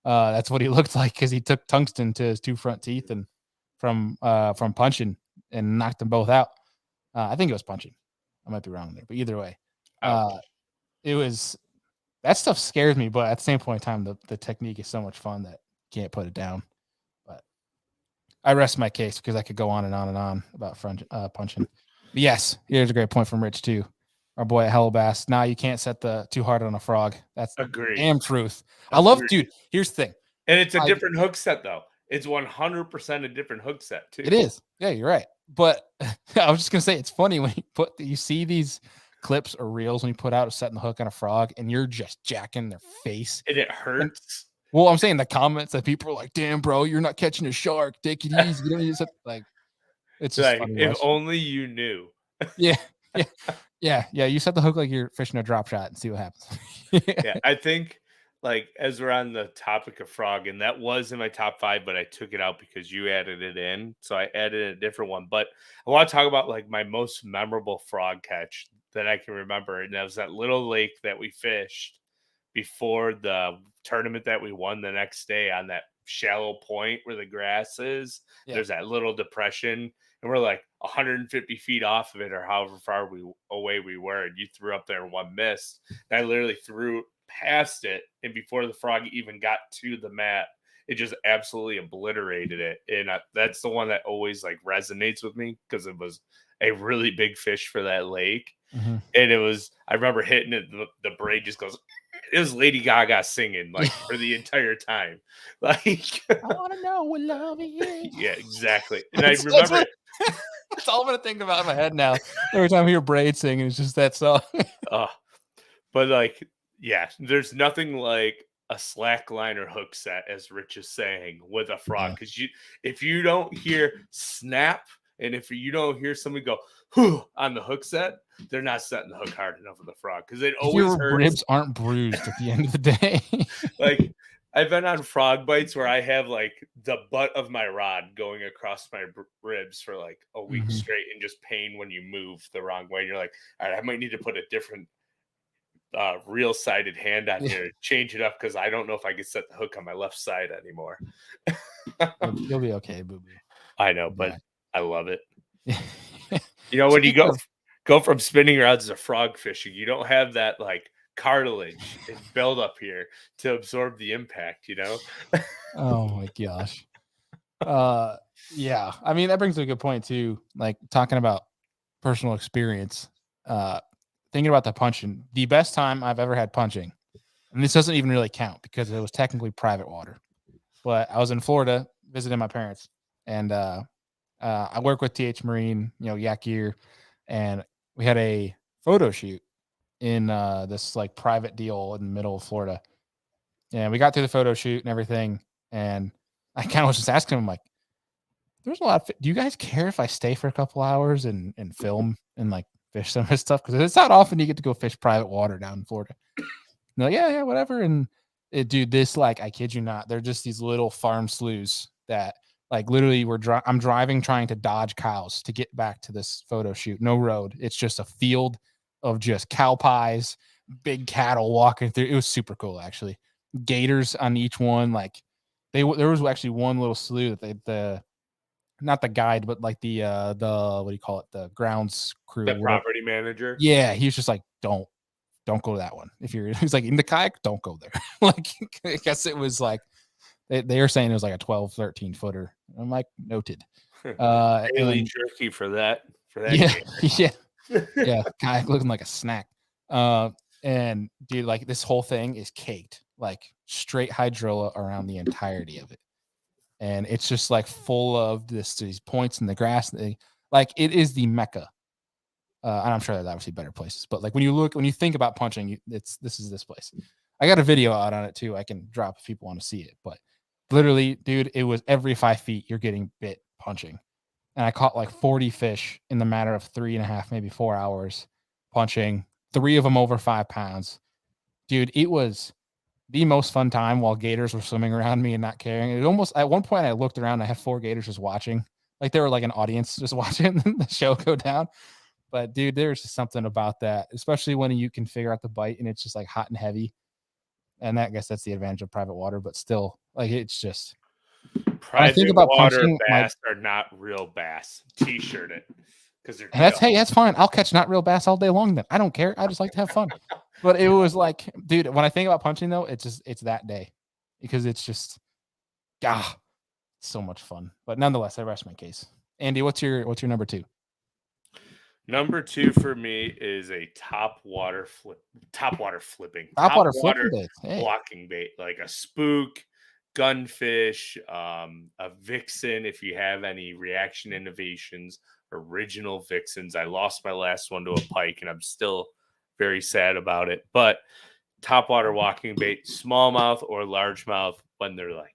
That's what he looked like because he took tungsten to his two front teeth and from punching and knocked them both out. I think it was punching. I might be wrong there, but either way, it was that stuff scares me. But at the same point in time, the technique is so much fun that you can't put it down. But I rest my case because I could go on and on and on about punching. But yes, here's a great point from Rich too. Our boy at Hello Bass. Now you can't set the too hard on a frog. That's the damn truth. I love, dude. Here's the thing, and it's a different hook set though. It's 100% a different hook set too. It is. Yeah, you're right. But I was just gonna say it's funny when you see these clips or reels when you put out setting the hook on a frog and you're just jacking their face and it hurts. Well, I'm saying the comments that people are like, "Damn, bro, you're not catching a shark. Take it easy. You don't need to like." It's just like if only you knew. Yeah. You set the hook like you're fishing a drop shot and see what happens. Yeah, I think like as we're on the topic of frog, and that was in my top 5, but I took it out because you added it in, so I added a different one. But I want to talk about like my most memorable frog catch that I can remember, and that was that little lake that we fished before the tournament that we won the next day on that shallow point where the grass is. Yeah. There's that little depression, and we're like 150 feet off of it, or however far away we were, and you threw up there in one miss. And I literally threw past it, and before the frog even got to the mat, it just absolutely obliterated it. And that's the one that always like resonates with me because it was a really big fish for that lake. Mm-hmm. And it was, I remember hitting it, the braid just goes, it was Lady Gaga singing like for the entire time. Like, I want to know what love is. Yeah, exactly. And I remember that's all I'm going to think about in my head now. Every time I hear Braid sing, it's just that song. Uh, but like, yeah, there's nothing like a slack line or hook set, as Rich is saying, with a frog. Yeah. Because if you don't hear snap, and if you don't hear somebody go whew on the hook set, they're not setting the hook hard enough with the frog because it always Your hurts. ribs aren't bruised at the end of the day. Like I've been on frog bites where I have like the butt of my rod going across my ribs for like a week Mhm. straight, and just pain when you move the wrong way. And you're like, all right, I might need to put a different real sided hand on Yeah. here, change it up because I don't know if I can set the hook on my left side anymore. You'll be okay, boo boo. I know, but I love it. Yeah. You know, when you Speaking of, go from spinning rods to frog fishing, you don't have that like cartilage and build up here to absorb the impact, you know? oh my gosh. Yeah. I mean, that brings up a good point too. Like talking about personal experience. Thinking about the punching, the best time I've ever had punching, and this doesn't even really count because it was technically private water. But I was in Florida visiting my parents, and I work with TH Marine, Yak Gear, and we had a photo shoot in this like private deal in the middle of Florida. And we got through the photo shoot and everything, and I kind of was just asking him like, "There's a lot of. Do you guys care if I stay for a couple hours and film and like fish some of this stuff? Because it's not often you get to go fish private water down in Florida." And they're like, yeah, whatever. And dude, this like I kid you not, they're just these little farm sloughs that like literally I'm driving trying to dodge cows to get back to this photo shoot. No road. It's just a field of just cow pies, big cattle walking through. It was super cool actually. Gators on each one. Like there was actually one little slough that the not the guide, but like the what do you call it? The grounds crew. The Whatever. property manager. Yeah, he was just like, don't go to that one. If you're, he's like in the kayak, don't go there. Like, I guess it was like they were saying it was like a 12, 13 footer. I'm like, noted. Daily And jerky for that. yeah, Game. yeah, kayak looking like a snack. And dude, like this whole thing is caked, like straight hydrilla around the entirety of it, and it's just like full of these points in the grass. Like it is the mecca. And I'm sure there's obviously better places, but like when you think about punching, this is this place. I got a video out on it too. I can drop if people want to see it, but literally, dude, it was every 5 feet you're getting bit punching, and I caught like 40 fish in the matter of 3.5, maybe 4 hours punching. 3 of them over 5 pounds, dude. It was the most fun time while gators were swimming around me and not caring. It almost at one point I looked around, I had 4 gators just watching, like they were like an audience just watching the show go down. But dude, there's just something about that, especially when you can figure out the bite and it's just like hot and heavy. And I guess that's the advantage of private water, but still, like it's just when I think Private about water punching, bass are not real bass. T-shirt it because they're that's fine. I'll catch not real bass all day long. Then I don't care. I just like to have fun. But it was like, dude, when I think about punching though, it's that day because it's just so much fun. But nonetheless, I rest my case. Andy, what's your number 2? Number 2 for me is a top water flipping bait. Hey. blocking bait, like a spook, gunfish, a vixen. If you have any Reaction Innovations original vixens, I lost my last one to a pike, and I'm still very sad about it. But top water walking bait, smallmouth or largemouth, when they're like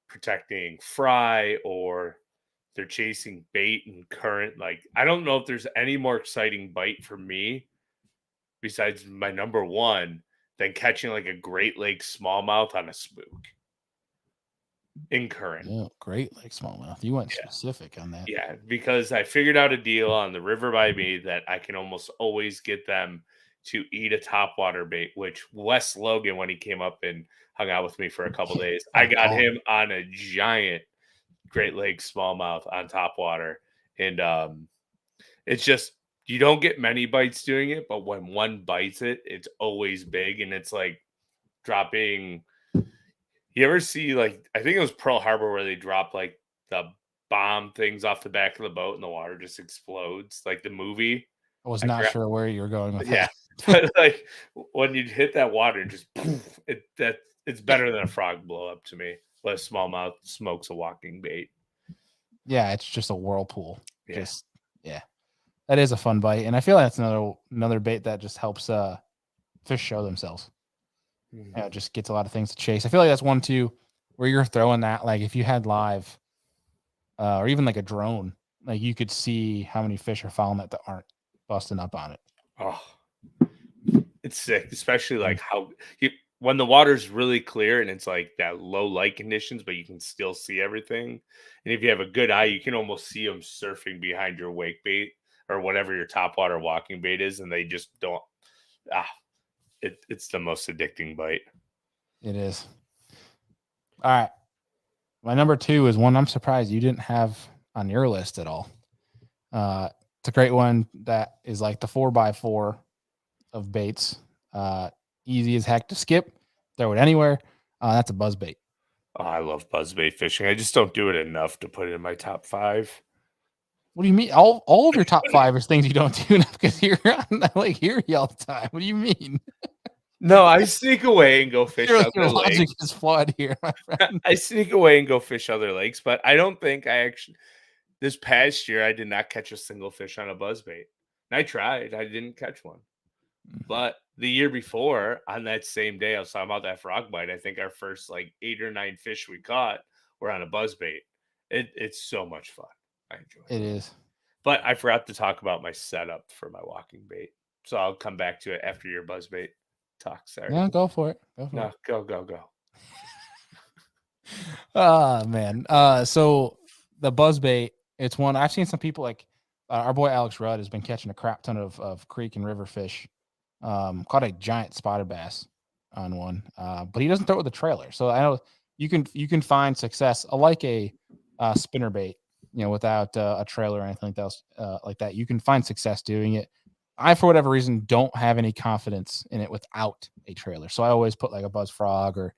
protecting fry or they're chasing bait and current. Like, I don't know if there's any more exciting bite for me besides my number 1 than catching like a Great Lakes smallmouth on a spook in current. Yeah, Great Lakes smallmouth. You went specific on that. Yeah, because I figured out a deal on the river by me that I can almost always get them to eat a topwater bait, which Wes Logan, when he came up and hung out with me for a couple days, I got him on a giant Great Lakes smallmouth on topwater. And it's just, you don't get many bites doing it, but when one bites it, it's always big. And it's like dropping. You ever see, like, I think it was Pearl Harbor where they drop like the bomb things off the back of the boat and the water just explodes, like the movie. I was not sure where you were going with Yeah, that. but like when you hit that water, just poof, it's better than a frog blow up to me. But a smallmouth smokes a walking bait. Yeah, it's just a whirlpool. Yeah. Yeah. that is a fun bite, and I feel like that's another bait that just helps fish show themselves. Mhm. Yeah, it just gets a lot of things to chase. I feel like that's one too where you're throwing that, like if you had live or even like a drone, like you could see how many fish are following that aren't busting up on it. Oh, it's sick, especially like how when the water's really clear and it's like that low light conditions, but you can still see everything. And if you have a good eye, you can almost see them surfing behind your wake bait or whatever your top water walking bait is, and they just don't. Ah, it's the most addicting bite. It is. All right. My number 2 is one I'm surprised you didn't have on your list at all. It's a great one that is like the 4x4 of baits. Easy as heck to skip, throw it anywhere. That's a buzz bait. Oh, I love buzzbait fishing. I just don't do it enough to put it in my top 5. What do you mean? All of your top 5 is things you don't do enough because you're on Lake Erie all the time. What do you mean? No, I sneak away and go fish Your other logic lakes. is flawed here, my friend. I sneak away and go fish other lakes, but I don't think I actually. This past year, I did not catch a single fish on a buzzbait. And I tried. I didn't catch one. But the year before, on that same day, I was talking about that frog bite. I think our first like 8 or 9 fish we caught were on a buzzbait. It's so much fun. I enjoy It it. is. But I forgot to talk about my setup for my walking bait. So I'll come back to it after your buzzbait talk. Sorry. Yeah, go for it. Go for No, it. go. Oh man. So the buzzbait, it's one I've seen some people like our boy Alex Rudd has been catching a crap ton of creek and river fish. Caught a giant spotted bass on one. But he doesn't throw it with a trailer. So I know you can find success like a spinner bait, without a trailer or anything like that. You can find success doing it. I, for whatever reason, don't have any confidence in it without a trailer. So I always put like a buzz frog or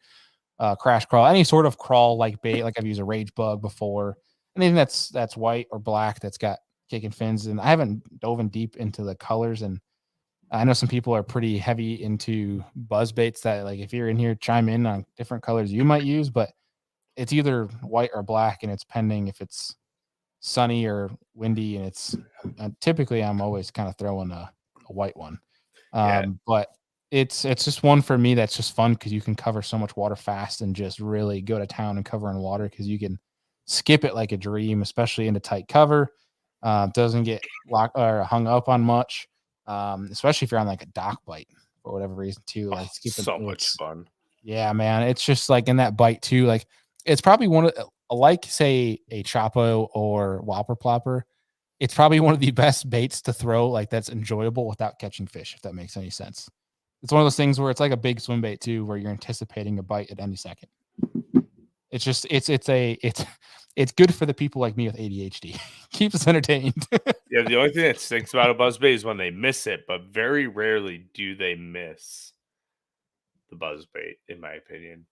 crash crawl, any sort of crawl like bait. Like I've used a rage bug before. Anything that's white or black that's got kicking fins. And I haven't dove in deep into the colors. And I know some people are pretty heavy into buzz baits that, like, if you're in here, chime in on different colors you might use, but it's either white or black, and it's pending if it's sunny or windy. And it's typically I'm always kind of throwing a white one. Yeah. But it's just one for me that's just fun because you can cover so much water fast and just really go to town and cover in water because you can skip it like a dream, especially into tight cover. Doesn't get locked or hung up on much, especially if you're on like a dock bite for whatever reason too. Like skipping, So much fun. yeah, man. It's just like in that bite too. Like it's probably one of like say a Chapo or Whopper Plopper. It's probably one of the best baits to throw like that's enjoyable without catching fish, if that makes any sense. It's one of those things where it's like a big swim bait too, where you're anticipating a bite at any second. It's just it's good for the people like me with ADHD. Keeps us entertained. Yeah, the only thing that stinks about a buzzbait is when they miss it, but very rarely do they miss the buzzbait, in my opinion.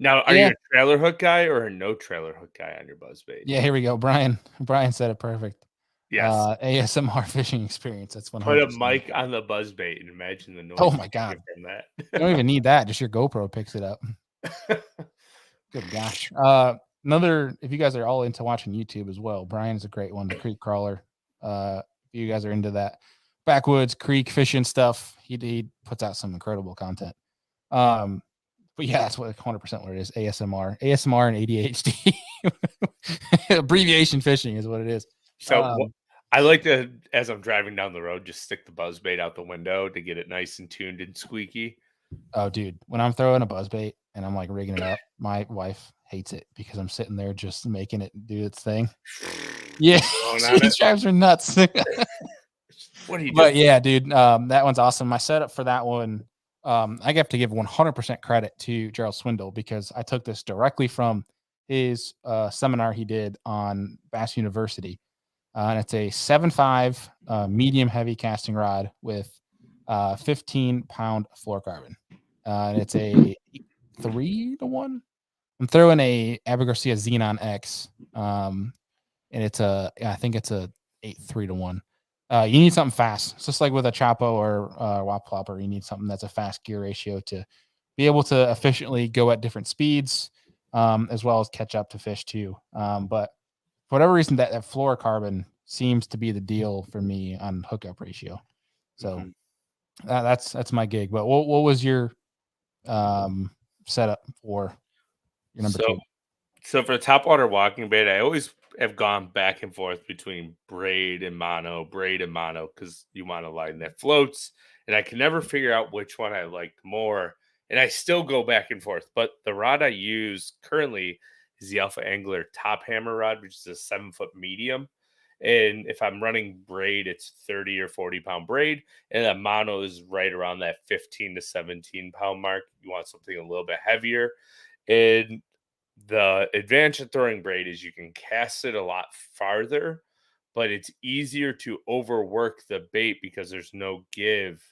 Now, are you Yeah. a trailer hook guy or a no trailer hook guy on your buzzbait? Yeah, here we go. Brian said it perfect. Yes. ASMR fishing experience. That's Put a 100%. mic on the buzzbait and imagine the noise Oh you my get God. from that. You don't even need that. Just your GoPro picks it up. Good gosh. Another, if you guys are all into watching YouTube as well, Brian's a great one, the creek crawler. If you guys are into that backwoods creek fishing stuff, he puts out some incredible content. But yeah, that's what 100% what it is. ASMR and ADHD. Abbreviation fishing is what it is. So I like to, as I'm driving down the road, just stick the buzzbait out the window to get it nice and tuned and squeaky. Oh, dude, when I'm throwing a buzzbait and I'm like rigging it up, my wife hates it because I'm sitting there just making it do its thing. Yeah, she drives her nuts. What are you doing? But yeah, dude, that one's awesome. My setup for that one, I have to give 100% credit to Gerald Swindle because I took this directly from his seminar he did on Bass University. And it's a 7.5 medium heavy casting rod with 15-pound fluorocarbon. And it's a 3-to-1. I'm throwing a Abu Garcia Xenon X. And I think it's a 3-to-1. You need something fast. It's just like with a Chapo or Whop Plopper, you need something that's a fast gear ratio to be able to efficiently go at different speeds, as well as catch up to fish too. But for whatever reason, that fluorocarbon seems to be the deal for me on hookup ratio. So Mhm. that's my gig. But what was your setup for your number So, two? so for topwater walking bait, I always have gone back and forth between braid and mono, because you want a line that floats, and I can never figure out which one I liked more. And I still go back and forth. But the rod I use currently is the Alpha Angler Top Hammer rod, which is a 7-foot medium. And if I'm running braid, it's 30 or 40 pound braid, and the mono is right around that 15 to 17 pound mark. You want something a little bit heavier. And the advantage of throwing braid is you can cast it a lot farther, but it's easier to overwork the bait because there's no give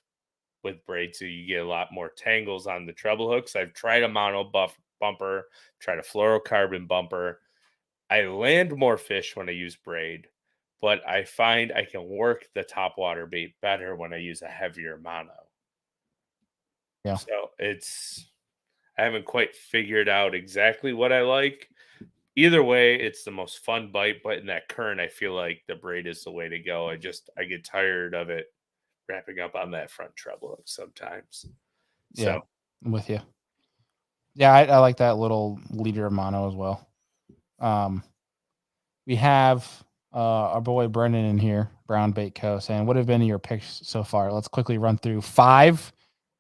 with braid. So you get a lot more tangles on the treble hooks. I've tried a mono bumper, tried a fluorocarbon bumper. I land more fish when I use braid, but I find I can work the top water bait better when I use a heavier mono. Yeah. So I haven't quite figured out exactly what I like. Either way, it's the most fun bite, but in that current, I feel like the braid is the way to go. I get tired of it wrapping up on that front treble hook sometimes. Yeah, So I'm with you. Yeah, I like that little liter of mono as well. We have our boy Brendan in here, Brown Bait Co. saying, what have been your picks so far? Let's quickly run through 5.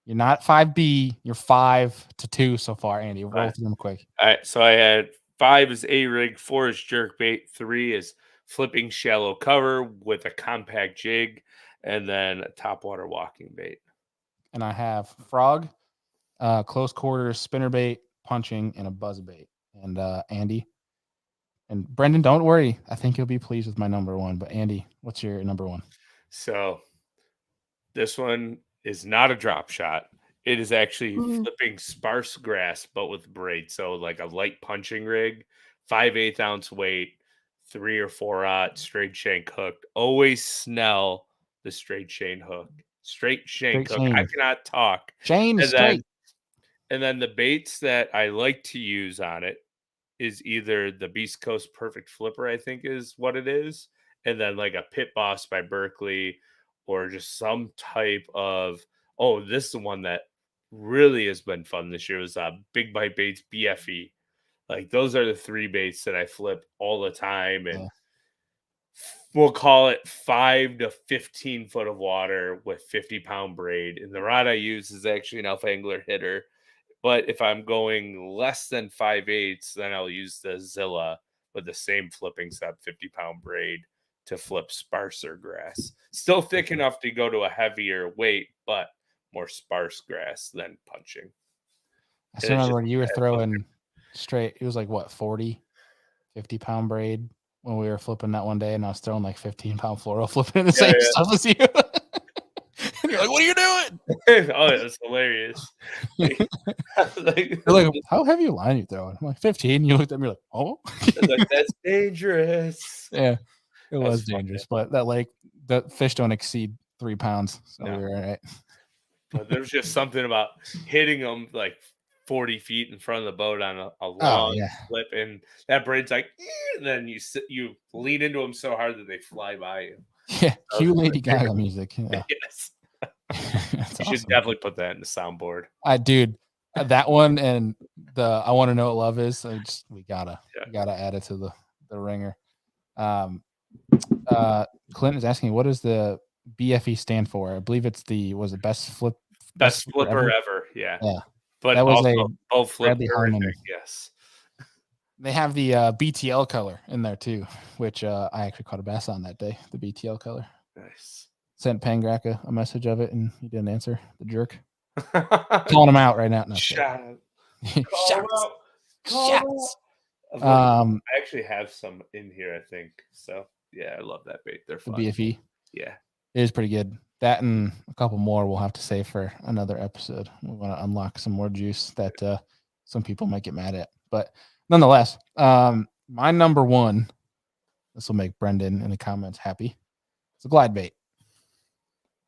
You're not 5B, you're 5 to 2 so far, Andy. Roll through them quick. all right, so I had 5 is A rig, 4 is jerk bait, 3 is flipping shallow cover with a compact jig, and then a topwater walking bait. And I have frog, close quarters, spinner bait, punching, and a buzz bait. And Andy and Brendan, don't worry. I think you'll be pleased with my number 1. But Andy, what's your number 1? So this one is not a drop shot. It is actually flipping sparse grass, but with braid. So like a light punching rig, 5/8 ounce weight, 3 or 4/0 straight shank hooked. Always Snell the straight shank hook. Straight shank Straight hook. I Shane. cannot talk. Shane is And then straight. and then the baits that I like to use on it is either the Beast Coast Perfect Flipper, I think is what it is, and then like a Pit Boss by Berkeley, or just some type of this is the one that really has been fun this year was Big Bite Baits BFE. Like those are the 3 baits that I flip all the time, and Yeah. we'll call it 5 to 15 foot of water with 50-pound braid. And the rod I use is actually an Alpha Angler hitter. But if I'm going less than 5/8, then I'll use the Zilla with the same flipping sub 50-pound braid to flip sparser grass. Still thick enough to go to a heavier weight, but more sparse grass than punching. I And still it's remember just when you were throwing straight, it was like what, 40, 50-pound braid when we were flipping that one day, and I was throwing like 15-pound fluoro flipping the same stuff as you. And you're like, what are you doing? oh, that's hilarious. Like, You're like, how heavy a line are you throwing? I'm like, 15. You looked at me like, oh. like, that's dangerous. Yeah, it That's was fun, dangerous, but that lake, the fish don't exceed 3 pounds, so No. we were all right. But there's just something about hitting them like 40 feet in front of the boat on a Oh, long yeah. flip, and that braid's like, and then you lean into them so hard that they fly by you. Yeah, cue Lady Gaga music. Yeah. Yes, That's you should awesome. definitely put that in the soundboard. Dude, that one and the I Want to Know What Love Is. We gotta add it to the ringer. Clinton is asking, what does the BFE stand for? I believe it's the best Flipper ever. Yeah. Yeah. But That was also both flip Bradley terrific. Harmon. Yes. They have the BTL color in there too, which I actually caught a bass on that day. The BTL color. Nice. Sent Pangrac a message of it, and he didn't answer. The jerk. Calling him out right now. No, Shout Shots. Shots. I actually have some in here, I think. So yeah, I love that bait. They're fun. The BFE. Yeah. It is pretty good. That and a couple more we'll have to save for another episode. We want to unlock some more juice that some people might get mad at. But nonetheless, my number 1, this will make Brendan in the comments happy. It's a glide bait.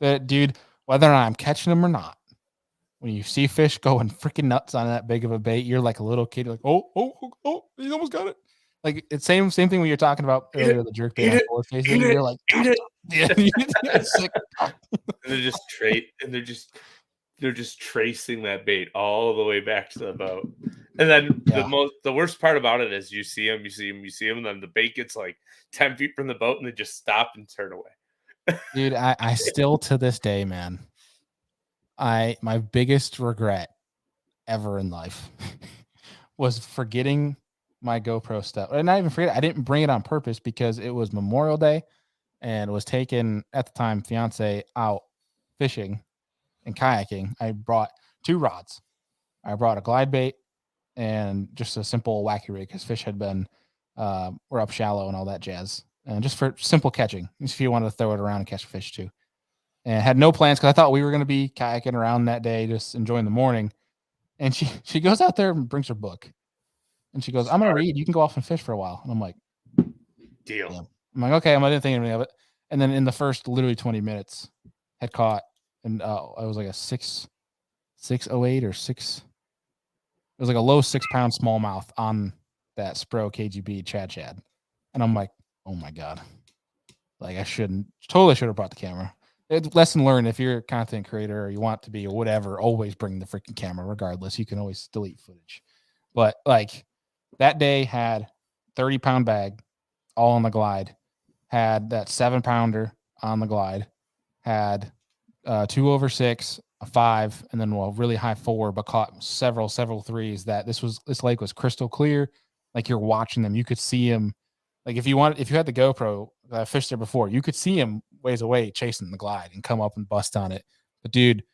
That dude, whether or not I'm catching them or not, when you see fish going freaking nuts on that big of a bait, you're like a little kid. You're like, oh, he almost got it. Like it's same thing when you're talking about Eat earlier it, the jerk eat bait on it, forward eat facing. it, You're like, eat it. yeah, it's like, And they're just tracing that bait all the way back to the boat. And then yeah. the worst part about it is you see them, and then the bait gets like 10 feet from the boat and they just stop and turn away. Dude, I still to this day, man, my biggest regret ever in life was forgetting my GoPro stuff. And not even forget, I didn't bring it on purpose because it was Memorial Day and was taking at the time fiance out fishing and kayaking. I brought 2 rods. I brought a glide bait and just a simple wacky rig because fish had been were up shallow and all that jazz. And just for simple catching, if you wanted to throw it around and catch a fish too. And had no plans because I thought we were going to be kayaking around that day, just enjoying the morning. And she goes out there and brings her book. And she goes, I'm going to read. You can go off and fish for a while. And I'm like, Deal. yeah. I'm like, okay. I didn't think anything of it. And then in the first literally 20 minutes, had caught, and I was like a 608 or 6. It was like a low 6-pound smallmouth on that Spro KGB Chad. And I'm like, oh my God. Like I totally should have brought the camera. It's lesson learned. If you're a content creator or you want to be or whatever, always bring the freaking camera regardless. You can always delete footage. But like that day had 30-pound bag all on the glide, had that 7-pounder on the glide, had 2 over 6, a 5, and then a really high 4, but caught several 3s. That this lake was crystal clear. Like you're watching them. You could see him. Like if you had the GoPro, I fished there before, you could see him ways away chasing the glide and come up and bust on it. But dude,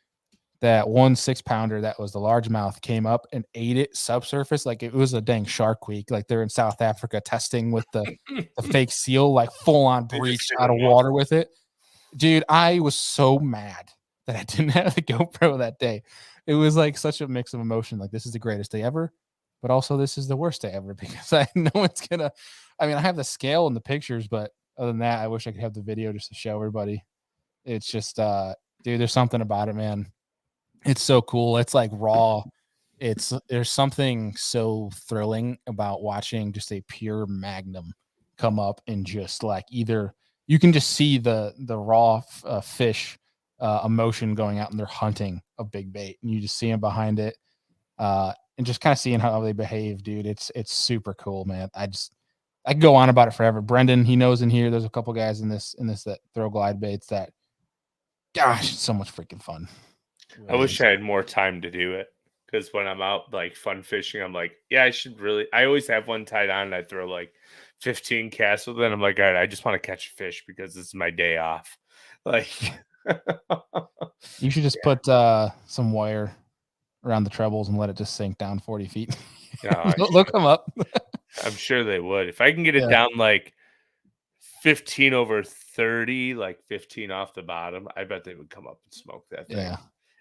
that 1 6-pounder that was the largemouth came up and ate it subsurface like it was a dang Shark Week. Like they're in South Africa testing with the fake seal, like full on breach out of water with it. Dude, I was so mad that I didn't have the GoPro that day. It was like such a mix of emotion. Like this is the greatest day ever, but also this is the worst day ever because I know it's gonna. I mean, I have the scale and the pictures, but other than that, I wish I could have the video just to show everybody. It's just, dude, there's something about it, man. It's so cool. It's like raw. There's something so thrilling about watching just a pure magnum come up and just like either you can just see the raw fish emotion going out and they're hunting a big bait and you just see them behind it and just kind of seeing how they behave, dude. It's super cool, man. I could go on about it forever. Brendan, he knows in here. There's a couple guys in this that throw glide baits that, gosh, it's so much freaking fun. I wish I had more time to do it because when I'm out like fun fishing, I'm like, yeah, I always have one tied on and I throw like 15 casts with it. I'm like, all right, I just want to catch fish because this is my day off. Like, you should just put some wire around the trebles and let it just sink down 40 feet. no, They'll come up. I'm sure they would. If I can get it down like 15 over 30, like 15 off the bottom, I bet they would come up and smoke that thing. Yeah.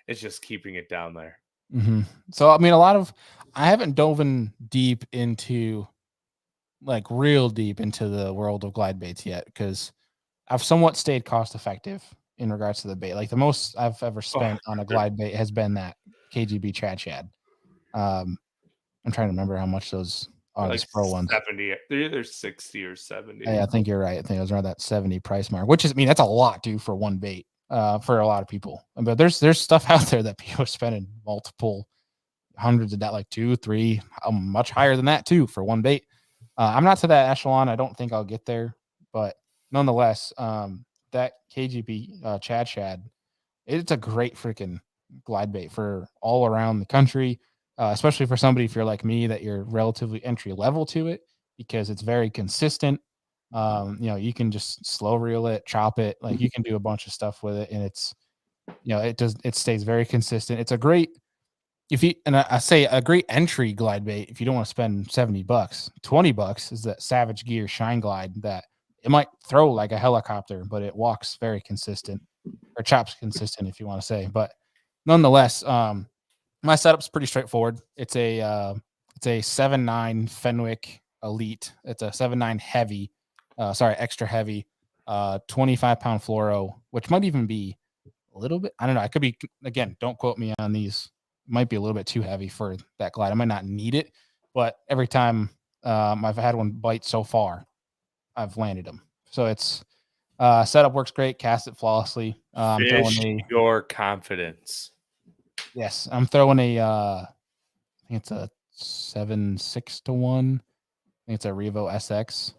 It's just keeping it down there. Mm-hmm. So, I mean, I haven't dove deep into like real deep into the world of glide baits yet because I've somewhat stayed cost effective in regards to the bait. Like the most I've ever spent on a glide bait has been that KGB Chad. I'm trying to remember how much those are. Like the Pro ones. 70. They're either 60 or 70. Yeah, I think you're right. I think it was around that 70 price mark, which is, I mean, that's a lot, dude, for one bait. For a lot of people, but there's stuff out there that people are spending multiple hundreds of that, like 2, 3, much higher than that too for one bait. I'm not to that echelon. I don't think I'll get there, but nonetheless, that KGB Chad, it's a great freaking glide bait for all around the country, especially for somebody if you're like me that you're relatively entry level to it because it's very consistent. You can just slow reel it, chop it, like you can do a bunch of stuff with it, and it's, it stays very consistent. It's a great, I say a great entry glide bait if you don't want to spend $70. $20 is that Savage Gear Shine Glide that it might throw like a helicopter, but it walks very consistent or chops consistent if you want to say. But nonetheless, my setup's pretty straightforward. It's a 7.9 Fenwick Elite. It's a 7.9 heavy. Extra heavy, 25-pound fluoro, which might even be a little bit, I don't know. I could be, again, don't quote me on these. It might be a little bit too heavy for that glide. I might not need it, but every time I've had one bite so far. I've landed them. So it's setup works great. Cast it flawlessly. I'm throwing your confidence. Yes, I'm throwing I think it's a 7.6 to 1. I think it's a Revo SX.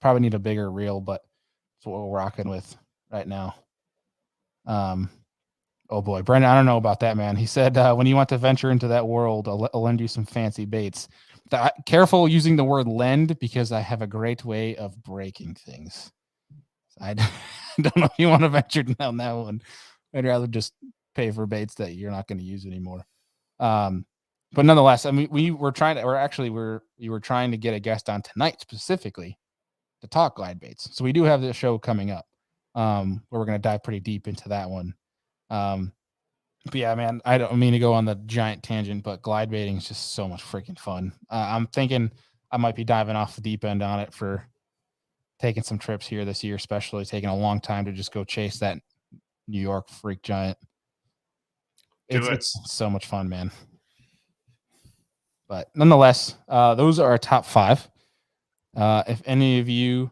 Probably need a bigger reel, but that's what we're rocking with right now. Oh boy, Brendan, I don't know about that, man. He said when you want to venture into that world, I'll lend you some fancy baits. Careful using the word lend because I have a great way of breaking things. I don't know if you want to venture down that one. I'd rather just pay for baits that you're not going to use anymore. But nonetheless, I mean, we were trying to get a guest on tonight specifically to talk glide baits. So we do have this show coming up where we're going to dive pretty deep into that one. But yeah, man, I don't mean to go on the giant tangent, but glide baiting is just so much freaking fun. I'm thinking I might be diving off the deep end on it for taking some trips here this year, especially taking a long time to just go chase that New York freak giant. It's so much fun, man. But nonetheless, those are our top 5. If any of you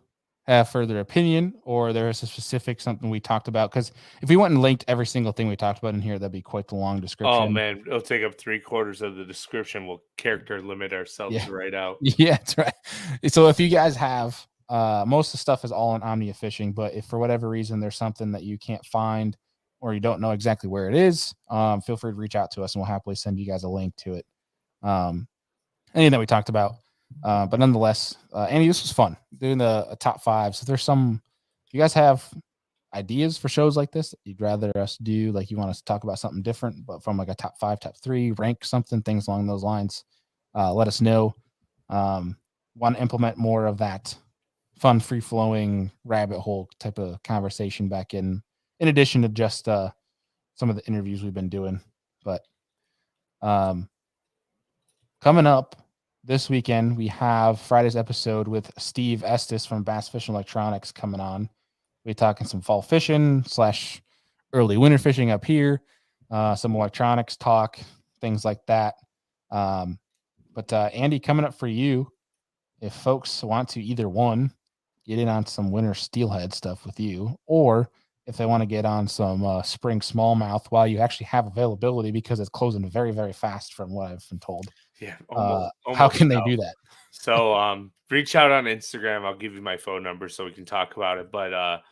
have further opinion or there is a specific something we talked about, because if we went and linked every single thing we talked about in here, that'd be quite the long description. Oh man, it'll take up 3/4 of the description. We'll character limit ourselves right out. Yeah, that's right. So if you guys have most of the stuff is all in Omnia Fishing, but if for whatever reason there's something that you can't find or you don't know exactly where it is, feel free to reach out to us and we'll happily send you guys a link to it. Anything that we talked about. But nonetheless, Andy, this was fun doing the top 5. So there's if you guys have ideas for shows like this that you'd rather us do, like you want us to talk about something different, but from like a top 5, top 3, rank something, things along those lines, let us know. Want to implement more of that fun, free flowing rabbit hole type of conversation back in addition to just some of the interviews we've been doing. But coming up this weekend, we have Friday's episode with Steve Estes from Bass Fishing Electronics coming on. We're talking some fall fishing / early winter fishing up here, some electronics talk, things like that. But Andy, coming up for you, if folks want to either one, get in on some winter steelhead stuff with you, or if they want to get on some spring smallmouth while you actually have availability because it's closing very, very fast from what I've been told. Yeah. Almost how can they do that? So reach out on Instagram. I'll give you my phone number so we can talk about it. But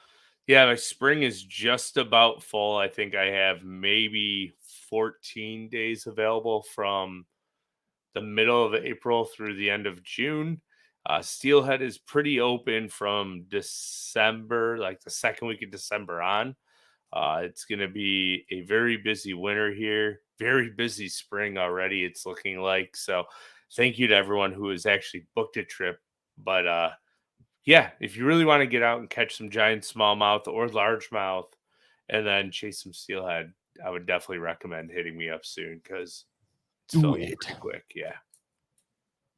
yeah, my spring is just about full. I think I have maybe 14 days available from the middle of April through the end of June. Steelhead is pretty open from December, like the second week of December on. It's going to be a very busy winter here, very busy spring already, it's looking like. So thank you to everyone who has actually booked a trip. But yeah, if you really want to get out and catch some giant smallmouth or largemouth and then chase some steelhead, I would definitely recommend hitting me up soon because it's filling pretty quick. Yeah.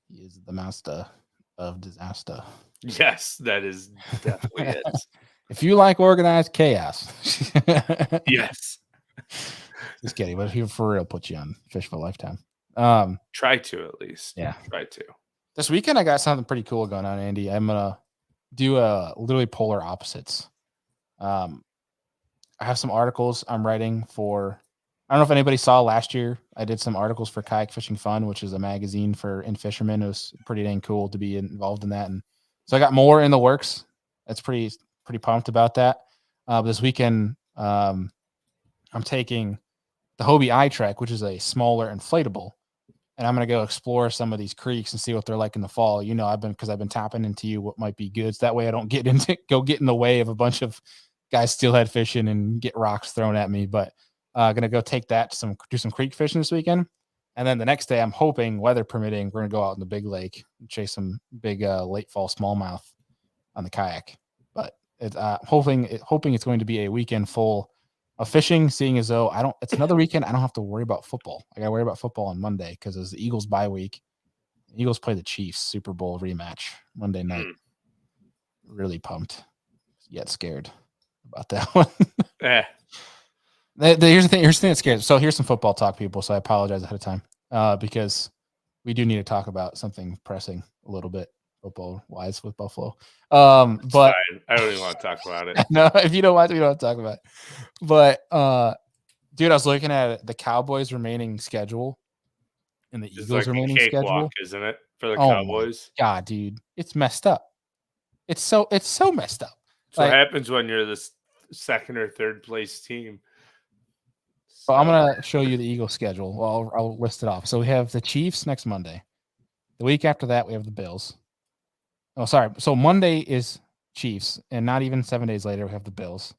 He is the master of disaster. Yes, that is definitely it. If you like organized chaos. Yes. Just kidding, but he for real put you on Fish for a Lifetime. Try to at least. Yeah. Try to. This weekend I got something pretty cool going on, Andy. I'm gonna do literally polar opposites. I have some articles I'm writing for. I don't know if anybody saw last year. I did some articles for Kayak Fishing Fun, which is a magazine for in fishermen. It was pretty dang cool to be involved in that, and so I got more in the works. That's pretty pumped about that. But this weekend, I'm taking the Hobie iTrek, which is a smaller inflatable, and I'm gonna go explore some of these creeks and see what they're like in the fall. You know, I've been tapping into you what might be good. So that way I don't get in the way of a bunch of guys steelhead fishing and get rocks thrown at me. But gonna go take that to do some creek fishing this weekend, and then the next day I'm hoping, weather permitting, we're gonna go out in the big lake and chase some big late fall smallmouth on the kayak. But it's hoping it's going to be a weekend full of fishing, seeing as though it's another weekend I don't have to worry about football. I gotta worry about football on Monday because it's the Eagles bye week. The Eagles play the Chiefs Super Bowl rematch Monday night. Really pumped, yet scared about that one. Yeah. Here's the thing that scares. So here's some football talk, people. So I apologize ahead of time because we do need to talk about something pressing a little bit football wise with Buffalo. But fine. I don't even want to talk about it. no, if you don't want to, we don't have to talk about it. But dude, I was looking at the Cowboys' remaining schedule and the It's Eagles' like a remaining schedule. cakewalk, isn't it, for the Oh my Cowboys? God, dude, it's messed up. It's so messed up. So what Like, happens when you're the second or third place team? so I'm So, gonna show you the Eagles' schedule. Well, I'll list it off. So we have the Chiefs next Monday. The week after that, we have the Bills. Oh, sorry. So Monday is Chiefs, and not even 7 days later, we have the Bills.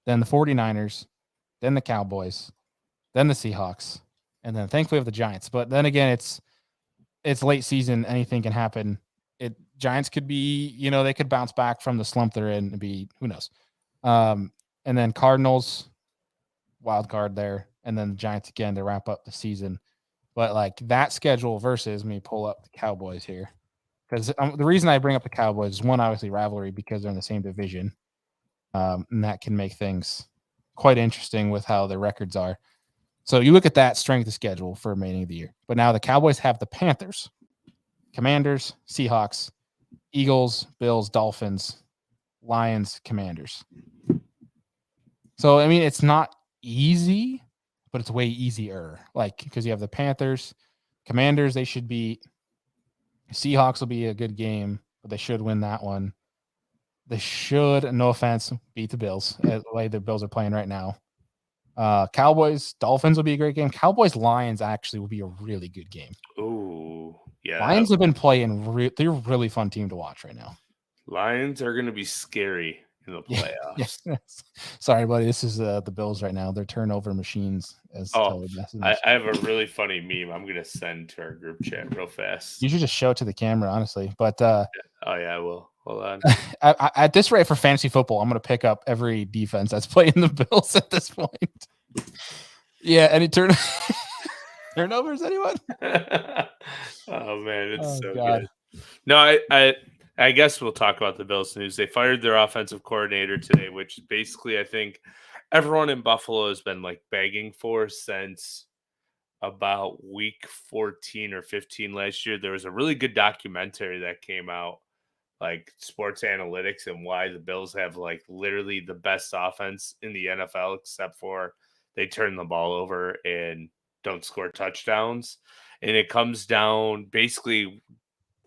Then the 49ers, then the Cowboys, then the Seahawks, and then thankfully we have the Giants. But then again, it's late season. Anything can happen. Giants could be, they could bounce back from the slump they're in and be, who knows. And then Cardinals, wild card there, and then the Giants again to wrap up the season. But like that schedule versus me pull up the Cowboys here. Because the reason I bring up the Cowboys is one, obviously rivalry because they're in the same division. And that can make things quite interesting with how their records are. So you look at that strength of schedule for remaining of the year. But now the Cowboys have the Panthers, Commanders, Seahawks, Eagles, Bills, Dolphins, Lions, Commanders. So, I mean, it's not easy, but it's way easier. Like, because you have the Panthers, Commanders, they should beat. Seahawks will be a good game, but they should win that one. They should, no offense, beat the Bills the way the Bills are playing right now. Cowboys, Dolphins will be a great game. Cowboys, Lions actually will be a really good game. ooh, yeah. Lions have been playing. They're a really fun team to watch right now. Lions are going to be scary in the playoffs. Yes. Sorry, buddy. This is the Bills right now. They're turnover machines. As I have a really funny meme I'm going to send to our group chat real fast. You should just show it to the camera, honestly. But oh yeah, I will. Hold on. At this rate for fantasy football, I'm going to pick up every defense that's playing the Bills at this point. Yeah, any turnovers, anyone? Oh man, it's so God. good. No, I guess we'll talk about the Bills news. They fired their offensive coordinator today, which basically I think everyone in Buffalo has been like begging for since about week 14 or 15 last year. There was a really good documentary that came out, like sports analytics and why the Bills have like literally the best offense in the NFL, except for they turn the ball over and don't score touchdowns. And it comes down basically,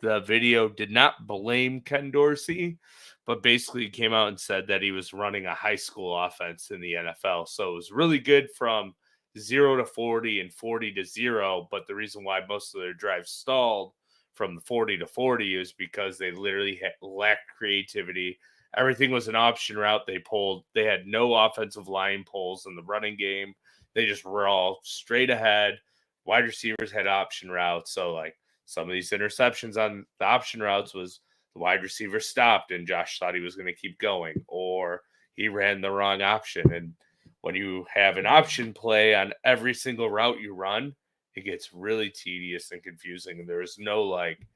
the video did not blame Ken Dorsey, but basically came out and said that he was running a high school offense in the NFL. So it was really good from 0 to 40 and 40 to 0. But the reason why most of their drives stalled from 40 to 40 is because they literally lacked creativity. Everything was an option route. They had no offensive line pulls in the running game. They just were all straight ahead. Wide receivers had option routes. So like, some of these interceptions on the option routes was the wide receiver stopped and Josh thought he was going to keep going, or he ran the wrong option. And when you have an option play on every single route you run, it gets really tedious and confusing. And there is no like,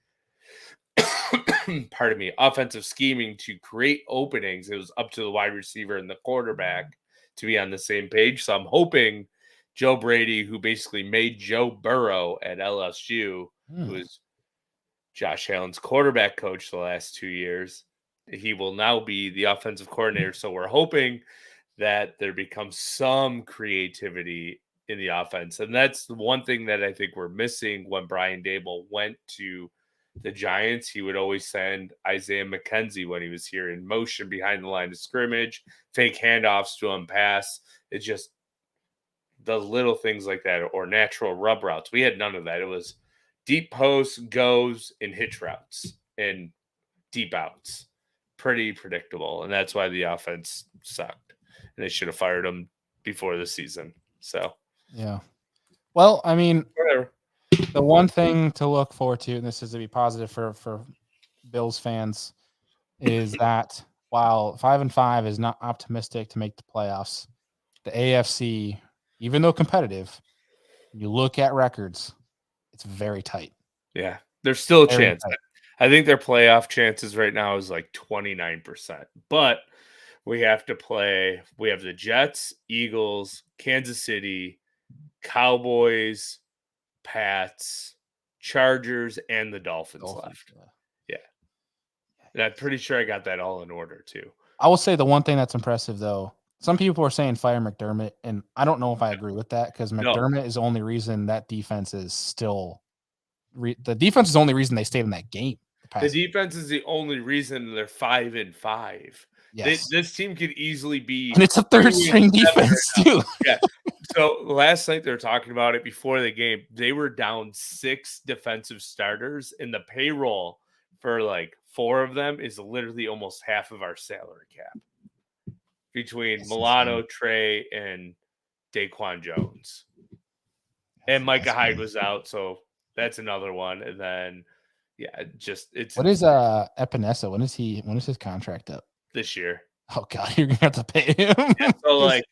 pardon me, offensive scheming to create openings. It was up to the wide receiver and the quarterback to be on the same page. So I'm hoping Joe Brady, who basically made Joe Burrow at LSU, who is Josh Allen's quarterback coach the last 2 years, he will now be the offensive coordinator. So we're hoping that there becomes some creativity in the offense. And that's the one thing that I think we're missing. When Brian Dable went to the Giants, he would always send Isaiah McKenzie when he was here in motion behind the line of scrimmage, fake handoffs to him, pass. It's just the little things like that, or natural rub routes. We had none of that. It was deep posts, goes, and hitch routes and deep outs. Pretty predictable. And that's why the offense sucked. And they should have fired him before the season. So, yeah. Well, I mean, whatever. The one thing to look forward to, and this is to be positive for Bills fans, is that while 5-5 is not optimistic to make the playoffs, the AFC, even though competitive, you look at records, it's very tight. Yeah, there's still a Very chance. tight. I think their playoff chances right now is like 29%. But we have to play. We have the Jets, Eagles, Kansas City, Cowboys, Pats, Chargers, and the Dolphins left. Yeah. And I'm pretty sure I got that all in order too. I will say the one thing that's impressive, though, some people are saying fire McDermott, and I don't know if I agree with that because McDermott is the only reason that defense is still the defense is the only reason they stayed in that game. The defense is the only reason they're 5-5. Yes. This team could easily be, and it's a third string defense too. Yeah. So last night they were talking about it before the game. They were down 6 defensive starters, and the payroll for like 4 of them is literally almost half of our salary cap between Milano, Trey, and Daquan Jones. And Micah Hyde was out, so that's another one. And then, yeah, it's what is Epinesa? When is his contract up? This year. Oh God, you're gonna have to pay him. Yeah, so like,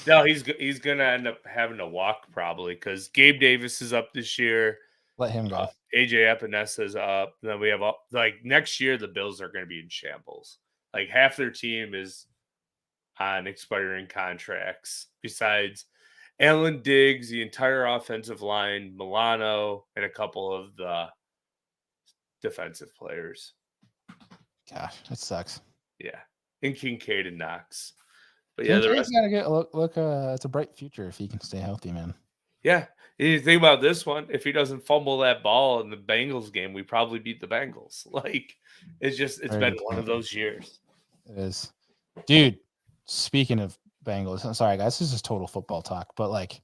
no, he's gonna end up having to walk probably because Gabe Davis is up this year. Let him go. AJ Epinesa is up. And then we have like next year the Bills are going to be in shambles. Like half their team is on expiring contracts. Besides Alan Diggs, the entire offensive line, Milano, and a couple of the defensive players. Gosh, that sucks. Yeah, and Kincaid and Knox. But yeah, the rest gotta get look. It's a bright future if he can stay healthy, man. Yeah, you think about this one. If he doesn't fumble that ball in the Bengals game, we probably beat the Bengals. Like it's been one of those years. It is, dude. Speaking of Bengals, I'm sorry guys, this is total football talk, but like,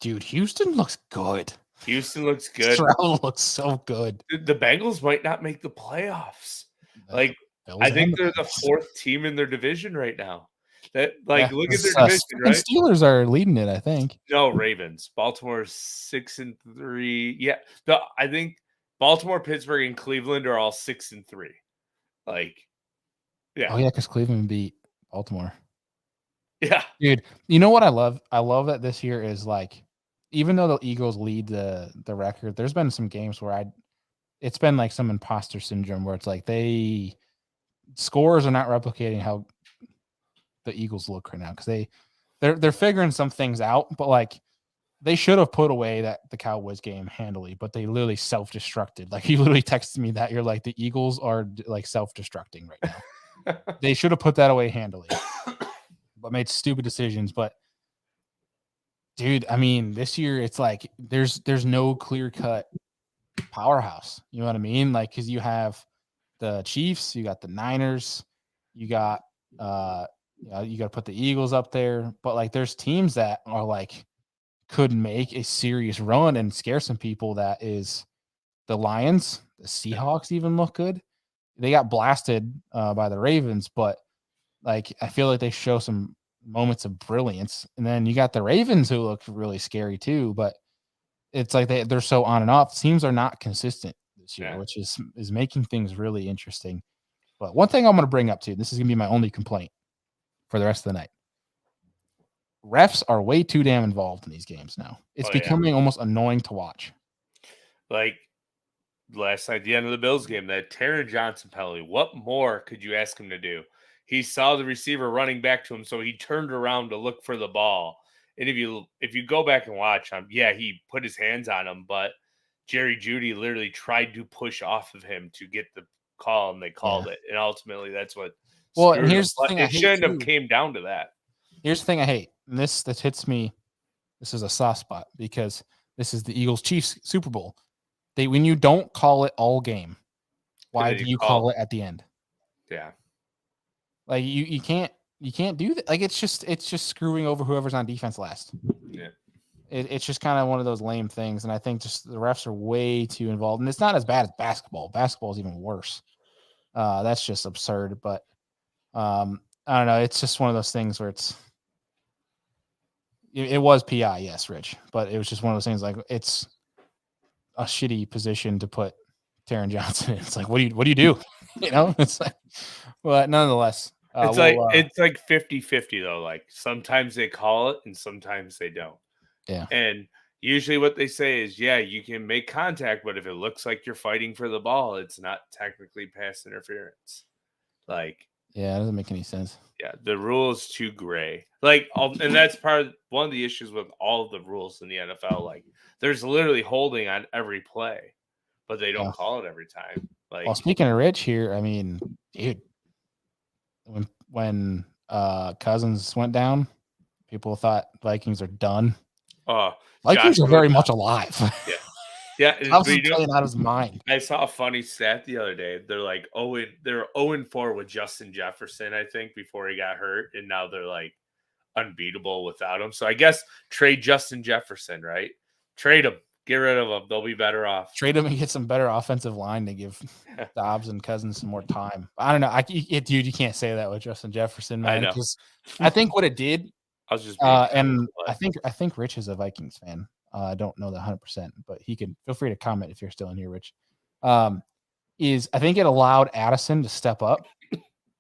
dude, Houston looks good. Houston looks good. Stroud looks so good. The Bengals might not make the playoffs. Like, I think they're the 4th team in their division right now. That look at their division, right? Steelers are leading it, I think. No, Ravens. Baltimore's 6-3. Yeah, I think Baltimore, Pittsburgh, and Cleveland are all 6-3. Like, yeah. Oh yeah, because Cleveland beat Baltimore. Yeah, dude. You know what I love? I love that this year is like, even though the Eagles lead the record, there's been some games where it's been like some imposter syndrome where it's like scores are not replicating how the Eagles look right now because they're figuring some things out, but like they should have put away the Cowboys game handily, but they literally self-destructed. Like you literally texted me that you're like the Eagles are like self-destructing right now. They should have put that away handily, but made stupid decisions. But dude, I mean, this year it's like there's no clear-cut powerhouse. You know what I mean? Like, because you have the Chiefs, you got the Niners, you got you got to put the Eagles up there, but like there's teams that are like could make a serious run and scare some people. That is the Lions, the Seahawks even look good. They got blasted by the Ravens, but like I feel like they show some moments of brilliance. And then you got the Ravens who look really scary too, but it's like they're so on and off. Teams are not consistent this year, which is making things really interesting. But one thing I'm going to bring up too, this is going to be my only complaint for the rest of the night. Refs are way too damn involved in these games now. It's becoming almost annoying to watch. Like last night, the end of the Bills game, that Taron Johnson penalty, what more could you ask him to do? He saw the receiver running back to him, so he turned around to look for the ball. And if you go back and watch him, yeah, he put his hands on him, but Jerry Jeudy literally tried to push off of him to get the call, and they called it. And ultimately, that's what. Well, and here's the thing: it shouldn't have came down to that. Here's the thing I hate. And this hits me. This is a soft spot because this is the Eagles-Chiefs Super Bowl. When you don't call it all game, why do you call it at the end? Yeah. Like you can't do that. Like it's just screwing over whoever's on defense last. Yeah. It's just kind of one of those lame things, and I think just the refs are way too involved. And it's not as bad as basketball. Basketball is even worse. That's just absurd. But I don't know. It's just one of those things where it was PI, yes, Rich, but it was just one of those things like it's a shitty position to put Taron Johnson in. It's like, what do you do? You know, it's like, but nonetheless. It's like 50-50 though. Like sometimes they call it and sometimes they don't. Yeah. And usually what they say is, yeah, you can make contact, but if it looks like you're fighting for the ball, it's not technically pass interference. Like Yeah, it doesn't make any sense. Yeah, the rule is too gray. Like, and that's one of the issues with all of the rules in the NFL. Like, there's literally holding on every play, but they don't Yeah. call it every time. Like, Well, speaking of Rich here, I mean, dude, when Cousins went down, people thought Vikings are done. Vikings Josh are very Rosen- much alive. yeah. I was just playing out of his mind. I saw a funny stat the other day. They're like, they're 0-4 with Justin Jefferson, I think, before he got hurt, and now they're like unbeatable without him. So I guess trade Justin Jefferson, right? Trade him, get rid of him. They'll be better off. Trade him and get some better offensive line to give Dobbs and Cousins some more time. I don't know. Dude, you can't say that with Justin Jefferson, man. I know. Because I think what it did, I was just and I think Rich is a Vikings fan. I don't know that 100%, but he can feel free to comment if you're still in here, Rich. Is I think it allowed Addison to step up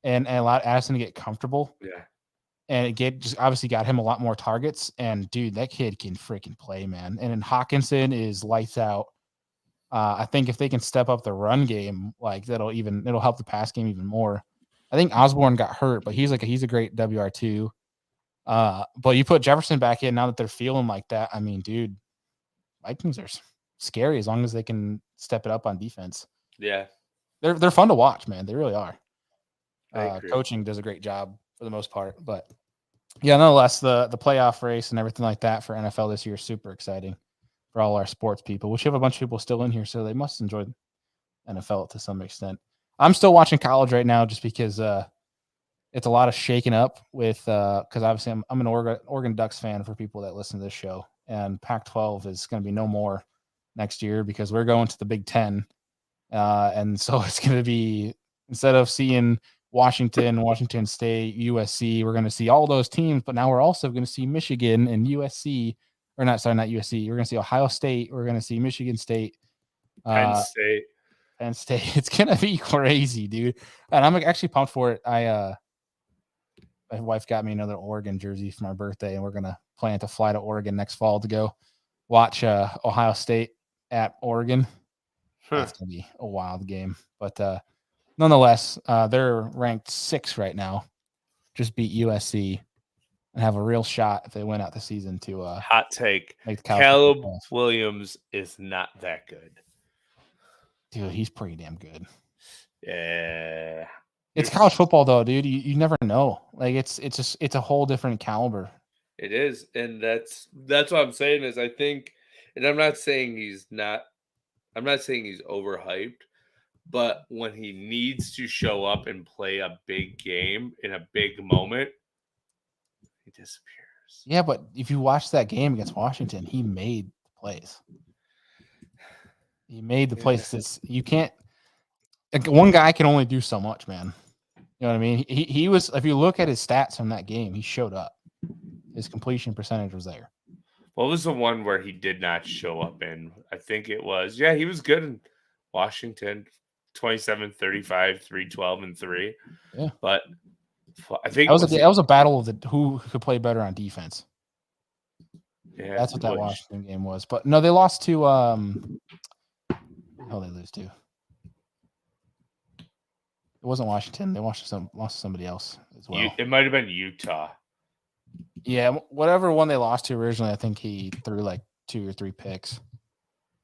and allowed Addison to get comfortable. Yeah. And it just obviously got him a lot more targets. And dude, that kid can freaking play, man. And then Hawkinson is lights out. I think if they can step up the run game, like it'll help the pass game even more. I think Osborne got hurt, but he's a great WR2. But you put Jefferson back in now that they're feeling like that. I mean, dude, Vikings are scary as long as they can step it up on defense. Yeah. They're fun to watch, man. They really are. I agree. Coaching does a great job for the most part, but yeah, nonetheless, the playoff race and everything like that for NFL this year is super exciting for all our sports people. We should have a bunch of people still in here, so they must enjoy NFL to some extent. I'm still watching college right now just because it's a lot of shaking up with because obviously I'm an Oregon Ducks fan for people that listen to this show, and Pac-12 is going to be no more next year because we're going to the Big Ten, and so it's going to be, instead of seeing Washington State, USC, we're going to see all those teams, but now we're also going to see Michigan and USC, or not USC. We're going to see Ohio State. We're going to see Michigan State, Penn State. Penn State. It's going to be crazy, dude. And I'm actually pumped for it. My wife got me another Oregon jersey for my birthday, and we're going to plan to fly to Oregon next fall to go watch Ohio State at Oregon. That's going to be a wild game. But nonetheless, they're ranked 6th right now. Just beat USC and have a real shot if they win out the season to hot take. Make the Caleb Williams is not that good. Dude, he's pretty damn good. Yeah. It's college football though, dude. You never know. Like it's a whole different caliber. It is. And that's what I'm saying is I think, and I'm not saying he's overhyped, but when he needs to show up and play a big game in a big moment, he disappears. Yeah, but if you watch that game against Washington, he made the plays. He made the plays. You can't. One guy can only do so much, man. You know what I mean? He was. If you look at his stats from that game, he showed up. His completion percentage was there. What was the one where he did not show up in? I think it was. Yeah, he was good in Washington. 27, 35, 312, and 3. Yeah. But I think that was a battle of who could play better on defense. Yeah. That's what that Washington game was. But no, they lost to who they lose to? It wasn't Washington. They lost to somebody else as well. It might have been Utah. Yeah, whatever one they lost to originally, I think he threw like 2 or 3 picks.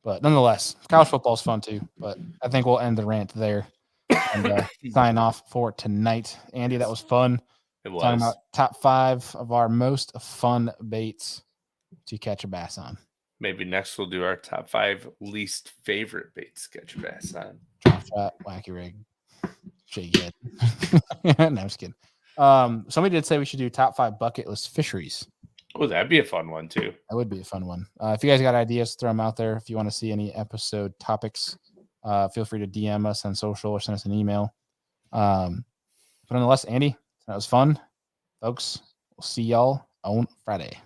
But nonetheless, college football is fun too. But I think we'll end the rant there and sign off for tonight. Andy, that was fun. It was. Talking about top 5 of our most fun baits to catch a bass on. Maybe next we'll do our top 5 least favorite baits to catch a bass on. Drop shot, wacky rig, shake head. No, I'm just kidding. Somebody did say we should do top 5 bucket list fisheries. Oh, that'd be a fun one too. That would be a fun one. If you guys got ideas, throw them out there. If you want to see any episode topics, feel free to DM us on social or send us an email. But nonetheless, Andy, that was fun. Folks, we'll see y'all on Friday.